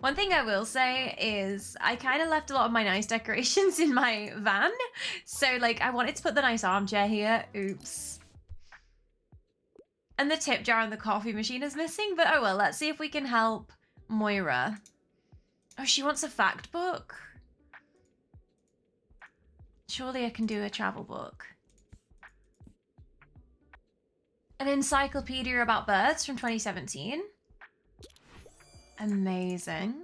One thing I will say is I kind of left a lot of my nice decorations in my van. So, like, I wanted to put the nice armchair here. Oops. And the tip jar and the coffee machine is missing, but oh well, let's see if we can help Moira. Oh, she wants a fact book? Surely I can do a travel book. An encyclopedia about birds from 2017. Amazing.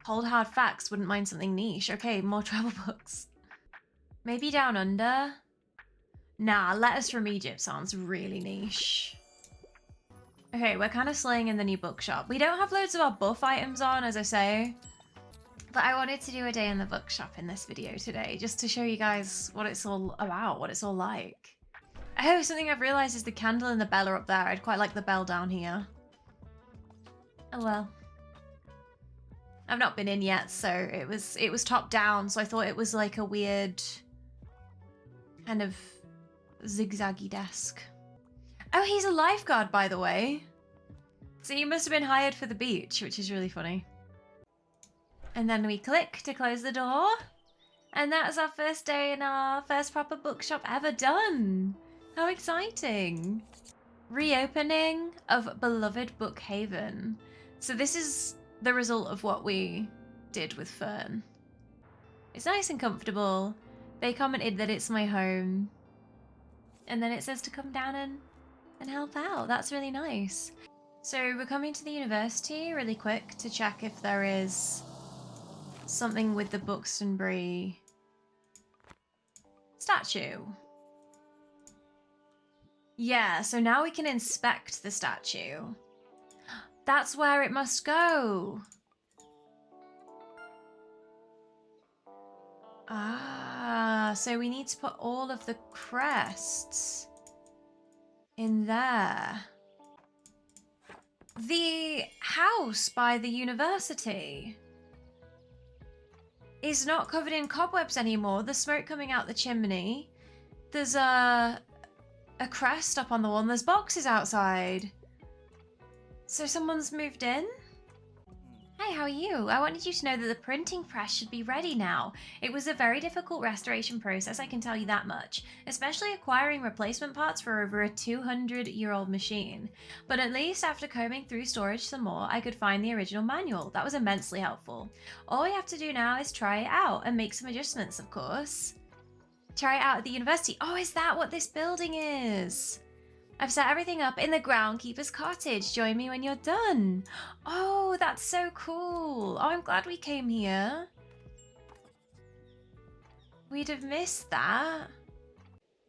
Cold hard facts, wouldn't mind something niche. Okay, more travel books. Maybe Down Under? Nah, Letters from Egypt sounds really niche. Okay, we're kind of slaying in the new bookshop. We don't have loads of our buff items on, as I say. But I wanted to do a day in the bookshop in this video today, just to show you guys what it's all about, what it's all like. Oh, something I've realised is the candle and the bell are up there. I'd quite like the bell down here. Oh well. I've not been in yet, so it was top down, so I thought it was like a weird kind of zigzaggy desk. Oh, he's a lifeguard, by the way. So he must have been hired for the beach, which is really funny. And then we click to close the door. And that was our first day in our first proper bookshop ever done. How exciting. Reopening of beloved Bookhaven. So this is the result of what we did with Fern. It's nice and comfortable. They commented that it's my home. And then it says to come down and help out. That's really nice. So we're coming to the university really quick to check if there is something with the Buxtonbury statue. Yeah, so now we can inspect the statue. That's where it must go. Ah, so we need to put all of the crests in there. The house by the university is not covered in cobwebs anymore. The smoke coming out the chimney. There's a crest up on the wall and there's boxes outside. So someone's moved in? Hey, how are you? I wanted you to know that the printing press should be ready now. It was a very difficult restoration process, I can tell you that much, especially acquiring replacement parts for over a 200-year-old machine. But at least after combing through storage some more, I could find the original manual. That was immensely helpful. All we have to do now is try it out and make some adjustments, of course. Try it out at the university. Oh, is that what this building is? I've set everything up in the groundkeeper's cottage. Join me when you're done. Oh, that's so cool. Oh, I'm glad we came here. We'd have missed that.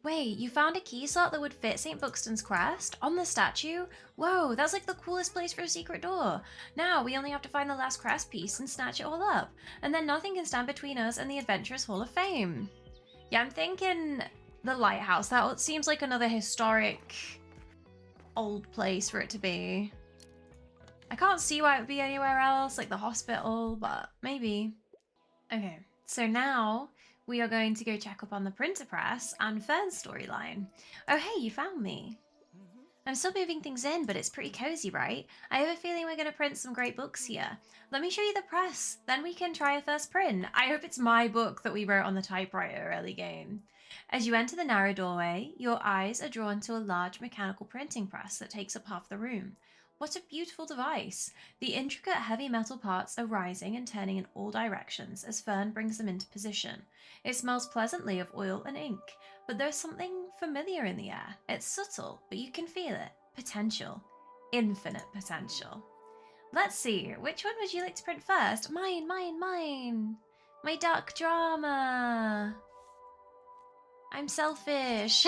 Wait, you found a key slot that would fit St. Buxton's crest on the statue? Whoa, that's like the coolest place for a secret door. Now we only have to find the last crest piece and snatch it all up. And then nothing can stand between us and the Adventurers Hall of Fame. Yeah, I'm thinking the lighthouse. That seems like another historic old place for it to be. I can't see why it would be anywhere else, like the hospital, but maybe. Okay, so now we are going to go check up on the printer press and Fern's storyline. Oh hey, you found me. I'm still moving things in, but it's pretty cozy, right? I have a feeling we're going to print some great books here. Let me show you the press, then we can try a first print. I hope it's my book that we wrote on the typewriter early game. As you enter the narrow doorway, your eyes are drawn to a large mechanical printing press that takes up half the room. What a beautiful device! The intricate heavy metal parts are rising and turning in all directions as Fern brings them into position. It smells pleasantly of oil and ink, but there's something familiar in the air. It's subtle, but you can feel it. Potential. Infinite potential. Let's see, which one would you like to print first? Mine, mine, mine! My dark drama! I'm selfish.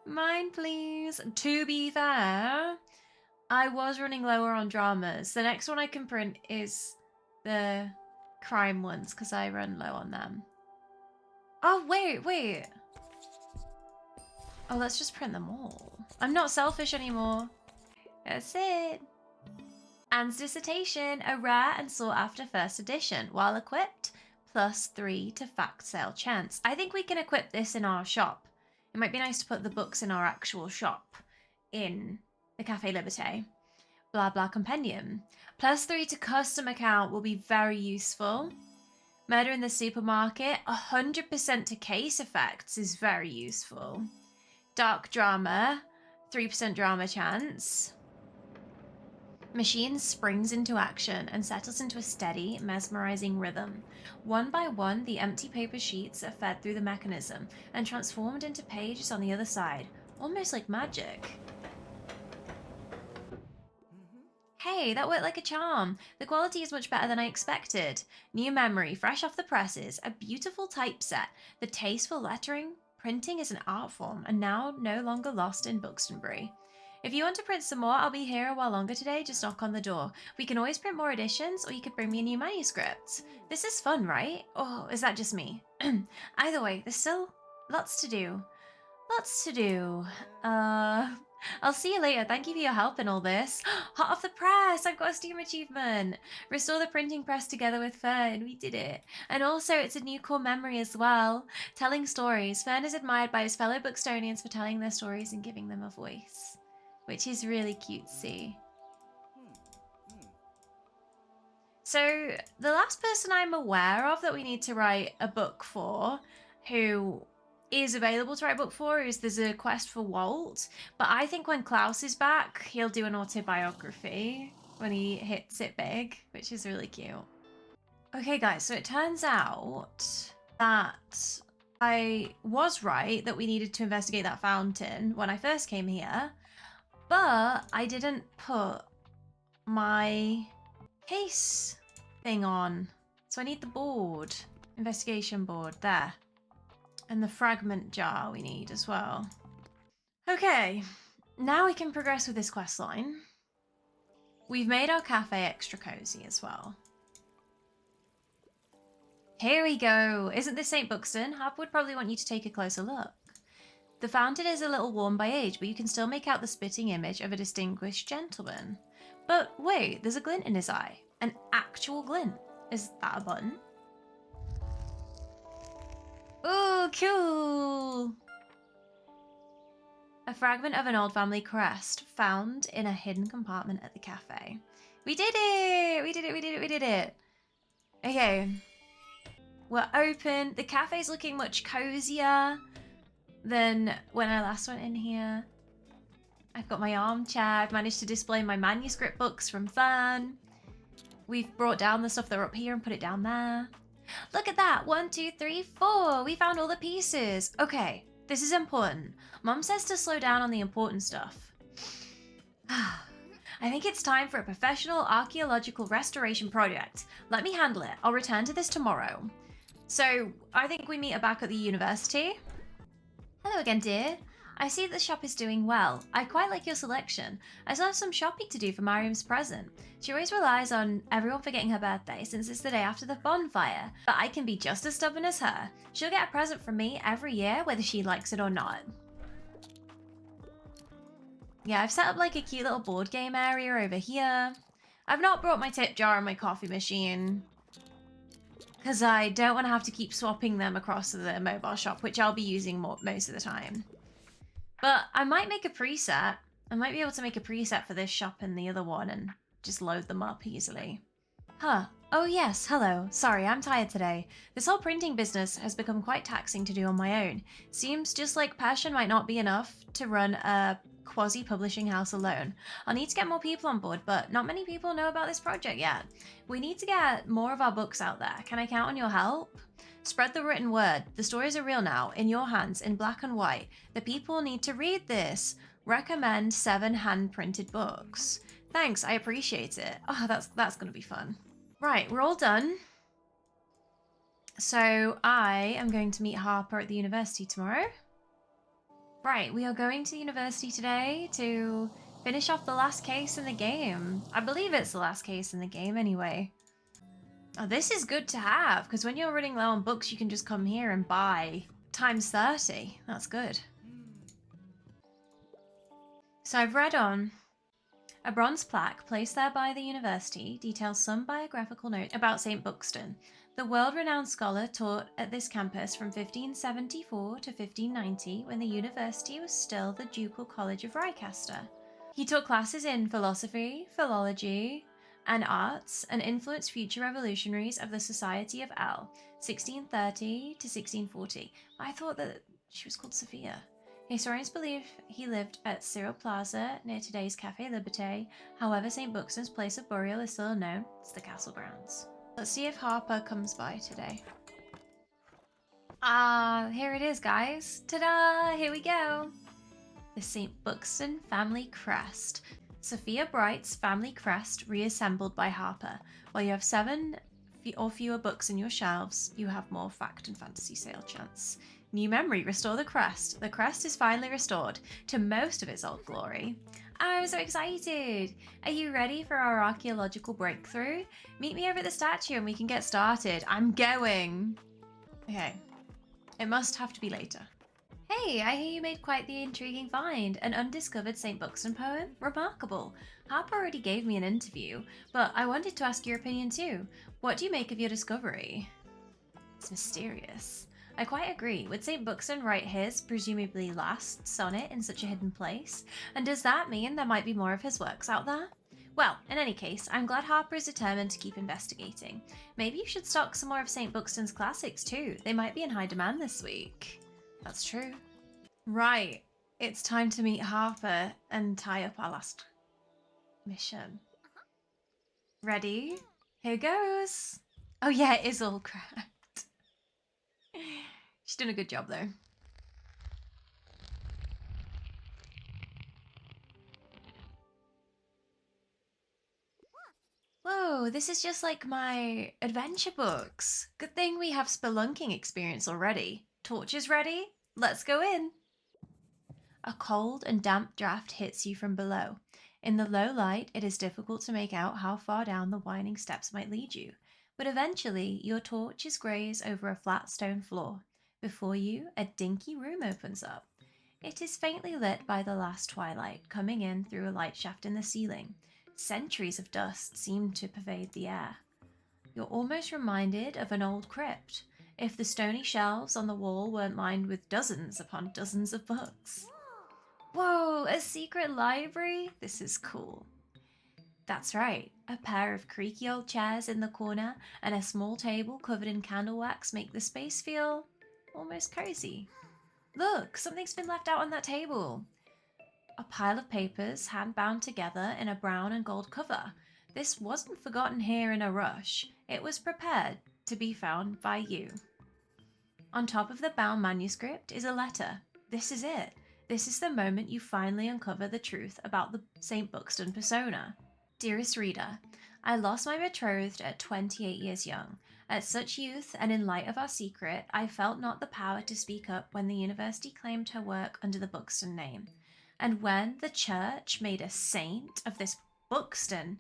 Mine, please. To be fair, I was running lower on dramas. The next one I can print is the crime ones because I run low on them. Oh, wait. Oh, let's just print them all. I'm not selfish anymore. That's it. Anne's Dissertation, a rare and sought after first edition. While equipped, +3 to fact sale chance. I think we can equip this in our shop. It might be nice to put the books in our actual shop in the Café Liberté. Blah blah compendium. +3 to custom account will be very useful. Murder in the Supermarket, 100% to case effects is very useful. Dark drama, 3% drama chance. Machine springs into action and settles into a steady, mesmerizing rhythm. One by one, the empty paper sheets are fed through the mechanism and transformed into pages on the other side, almost like magic. Hey, that worked like a charm. The quality is much better than I expected. New memory, fresh off the presses, a beautiful typeset, the taste for lettering. Printing is an art form and now no longer lost in Buxtonbury. If you want to print some more, I'll be here a while longer today. Just knock on the door. We can always print more editions, or you could bring me a new manuscript. This is fun, right? Oh, is that just me? Either way, there's still lots to do. Lots to do. I'll see you later. Thank you for your help in all this. Hot off the press! I've got a Steam achievement. Restore the printing press together with Fern. We did it. And also, it's a new core memory as well. Telling stories. Fern is admired by his fellow Buxtonians for telling their stories and giving them a voice, which is really cutesy. So the last person I'm aware of that we need to write a book for, who is available to write a book for, is there's a quest for Walt. But I think when Klaus is back, he'll do an autobiography when he hits it big, which is really cute. Okay, guys, so it turns out that I was right that we needed to investigate that fountain when I first came here, but I didn't put my case thing on. So I need the board, investigation board, there. And the fragment jar we need as well. Okay, now we can progress with this quest line. We've made our cafe extra cozy as well. Here we go. Isn't this St. Buxton? Harper would probably want you to take a closer look. The fountain is a little worn by age, but you can still make out the spitting image of a distinguished gentleman. But wait, there's a glint in his eye. An actual glint. Is that a button? Ooh, cool! A fragment of an old family crest found in a hidden compartment at the cafe. We did it! We did it, we did it, we did it! Okay. We're open. The cafe's looking much cozier than when I last went in here. I've got my armchair. I've managed to display my manuscript books from Fern. We've brought down the stuff that are up here and put it down there. Look at that. 1, 2, 3, 4. We found all the pieces. Okay, this is important. Mom says to slow down on the important stuff. I think it's time for a professional archaeological restoration project. Let me handle it. I'll return to this tomorrow. So I think we meet her back at the university. Hello again, dear. I see the shop is doing well. I quite like your selection. I still have some shopping to do for Mariam's present. She always relies on everyone forgetting her birthday since it's the day after the bonfire, but I can be just as stubborn as her. She'll get a present from me every year, whether she likes it or not. Yeah, I've set up like a cute little board game area over here. I've not brought my tip jar and my coffee machine, because I don't want to have to keep swapping them across to the mobile shop, which I'll be using most of the time. But I might make a preset. I might be able to make a preset for this shop and the other one and just load them up easily. Huh. Oh yes, hello. Sorry, I'm tired today. This whole printing business has become quite taxing to do on my own. Seems just like passion might not be enough to run a quasi publishing house alone. I'll need to get more people on board, but not many people know about this project yet. We need to get more of our books out there. Can I count on your help? Spread the written word. The stories are real now, in your hands, in black and white. The people need to read this. Recommend 7 hand-printed books. Thanks, I appreciate it. Oh, that's gonna be fun. Right, we're all done. So I am going to meet Harper at the university tomorrow. Right, we are going to the university today to finish off the last case in the game. I believe it's the last case in the game anyway. Oh, this is good to have, because when you're running low on books, you can just come here and buy times 30. That's good. So I've read on. A bronze plaque placed there by the university details some biographical note about St. Buxton, the world-renowned scholar taught at this campus from 1574 to 1590 when the university was still the Ducal College of Wrychester. He taught classes in philosophy, philology, and arts, and influenced future revolutionaries of the Society of L, 1630 to 1640. I thought that she was called Sophia. Historians believe he lived at Cyril Plaza near today's Café Liberté. However, St. Buxton's place of burial is still unknown. It's the castle grounds. Let's see if Harper comes by today. Here it is, guys. Ta-da! Here we go. The St. Buxton family crest. Sophia Bright's family crest reassembled by Harper. While you have 7 or fewer books in your shelves, you have more fact and fantasy sale chance. New memory, restore the crest. The crest is finally restored to most of its old glory. I'm so excited! Are you ready for our archaeological breakthrough? Meet me over at the statue and we can get started. I'm going! Okay. It must have to be later. Hey, I hear you made quite the intriguing find. An undiscovered St. Buxton poem? Remarkable. Harper already gave me an interview, but I wanted to ask your opinion too. What do you make of your discovery? It's mysterious. I quite agree. Would St. Buxton write his, presumably last, sonnet in such a hidden place? And does that mean there might be more of his works out there? Well, in any case, I'm glad Harper is determined to keep investigating. Maybe you should stock some more of St. Buxton's classics too. They might be in high demand this week. That's true. Right. It's time to meet Harper and tie up our last mission. Ready? Here goes. Oh yeah, it is all cracked. She's done a good job though. Whoa, this is just like my adventure books. Good thing we have spelunking experience already. Torches ready? Let's go in. A cold and damp draft hits you from below. In the low light, it is difficult to make out how far down the winding steps might lead you, but eventually your torches graze over a flat stone floor. Before you, a dinky room opens up. It is faintly lit by the last twilight, coming in through a light shaft in the ceiling. Centuries of dust seem to pervade the air. You're almost reminded of an old crypt, if the stony shelves on the wall weren't lined with dozens upon dozens of books. Whoa, a secret library? This is cool. That's right, a pair of creaky old chairs in the corner and a small table covered in candle wax make the space feel almost cozy. Look, something's been left out on that table. A pile of papers hand bound together in a brown and gold cover. This wasn't forgotten here in a rush. It was prepared to be found by you. On top of the bound manuscript is a letter. This is it. This is the moment you finally uncover the truth about the St. Buxton persona. Dearest reader, I lost my betrothed at 28 years young. At such youth, and in light of our secret, I felt not the power to speak up when the university claimed her work under the Buxton name. And when the church made a saint of this Buxton,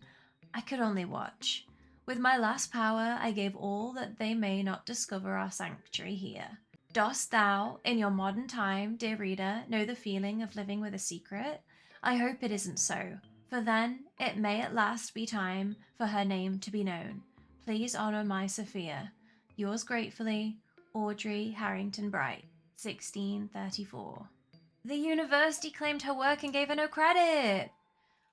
I could only watch. With my last power, I gave all that they may not discover our sanctuary here. Dost thou, in your modern time, dear reader, know the feeling of living with a secret? I hope it isn't so, for then it may at last be time for her name to be known. Please honor my Sophia. Yours gratefully, Audrey Harrington Bright, 1634. The university claimed her work and gave her no credit.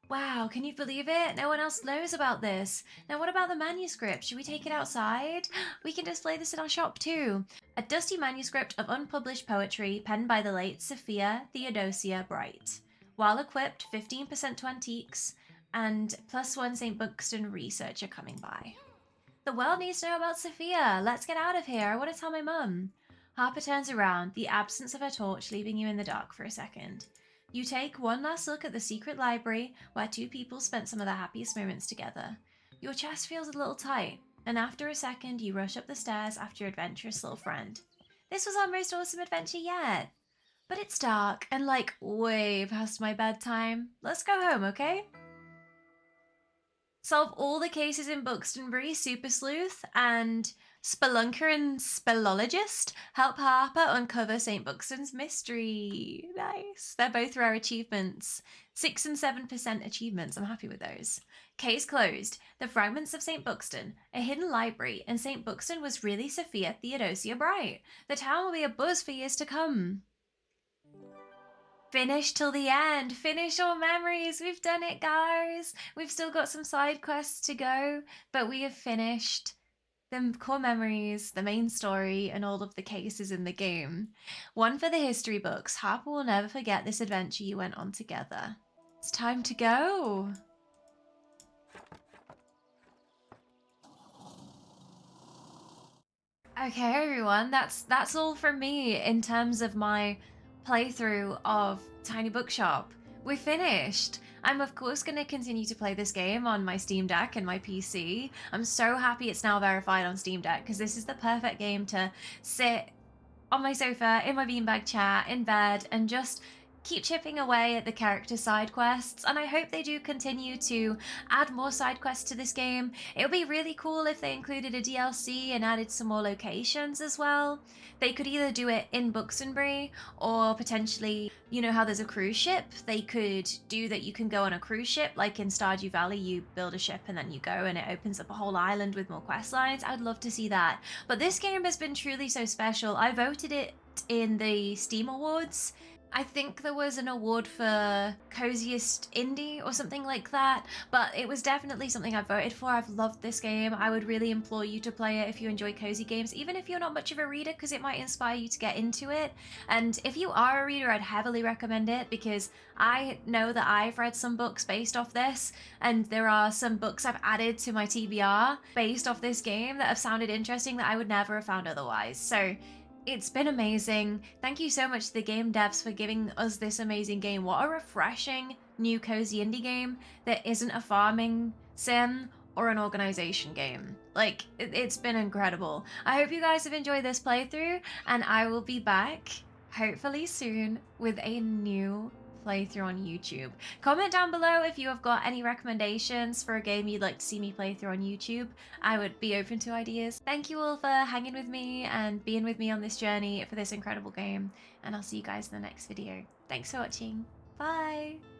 Wow, can you believe it? No one else knows about this. Now what about the manuscript? Should we take it outside? We can display this in our shop too. A dusty manuscript of unpublished poetry penned by the late Sophia Theodosia Bright. While equipped, 15% to antiques, and +1 St. Buxton researcher coming by. The world needs to know about Sophia. Let's get out of here. I want to tell my mum. Harper turns around, the absence of her torch leaving you in the dark for a second. You take one last look at the secret library where two people spent some of their happiest moments together. Your chest feels a little tight, and after a second you rush up the stairs after your adventurous little friend. This was our most awesome adventure yet. But it's dark and like way past my bedtime. Let's go home, okay? Solve all the cases in Buxtonbury, Super Sleuth, and Spelunker and Spellologist help Harper uncover St. Buxton's mystery. Nice. They're both rare achievements. 6 and 7% achievements. I'm happy with those. Case closed. The Fragments of St. Buxton, a hidden library, and St. Buxton was really Sophia Theodosia Bright. The town will be a buzz for years to come. Finish till the end. Finish all memories. We've done it, guys. We've still got some side quests to go, but we have finished the core memories, the main story, and all of the cases in the game. One for the history books. Harper will never forget this adventure you went on together. It's time to go. Okay, everyone, that's all from me in terms of my playthrough of Tiny Bookshop. We're finished. I'm of course going to continue to play this game on my Steam Deck and my PC. I'm so happy it's now verified on Steam Deck because this is the perfect game to sit on my sofa, in my beanbag chair, in bed, and just keep chipping away at the character side quests, and I hope they do continue to add more side quests to this game. It would be really cool if they included a DLC and added some more locations as well. They could either do it in Buxtonbury or potentially, you know how there's a cruise ship? They could do that you can go on a cruise ship, like in Stardew Valley, you build a ship and then you go and it opens up a whole island with more quest lines. I'd love to see that. But this game has been truly so special. I voted it in the Steam Awards I think there was an award for coziest indie or something like that, but it was definitely something I voted for. I've loved this game. I would really implore you to play it if you enjoy cozy games, even if you're not much of a reader, because it might inspire you to get into it. And if you are a reader, I'd heavily recommend it, because I know that I've read some books based off this, and there are some books I've added to my TBR based off this game that have sounded interesting that I would never have found otherwise. So it's been amazing. Thank you so much to the game devs for giving us this amazing game. What a refreshing new cozy indie game that isn't a farming sim or an organization game. Like, it's been incredible. I hope you guys have enjoyed this playthrough, and I will be back hopefully soon with a new playthrough on YouTube. Comment down below if you have got any recommendations for a game you'd like to see me play through on YouTube. I would be open to ideas. Thank you all for hanging with me and being with me on this journey for this incredible game, and I'll see you guys in the next video. Thanks for watching. Bye!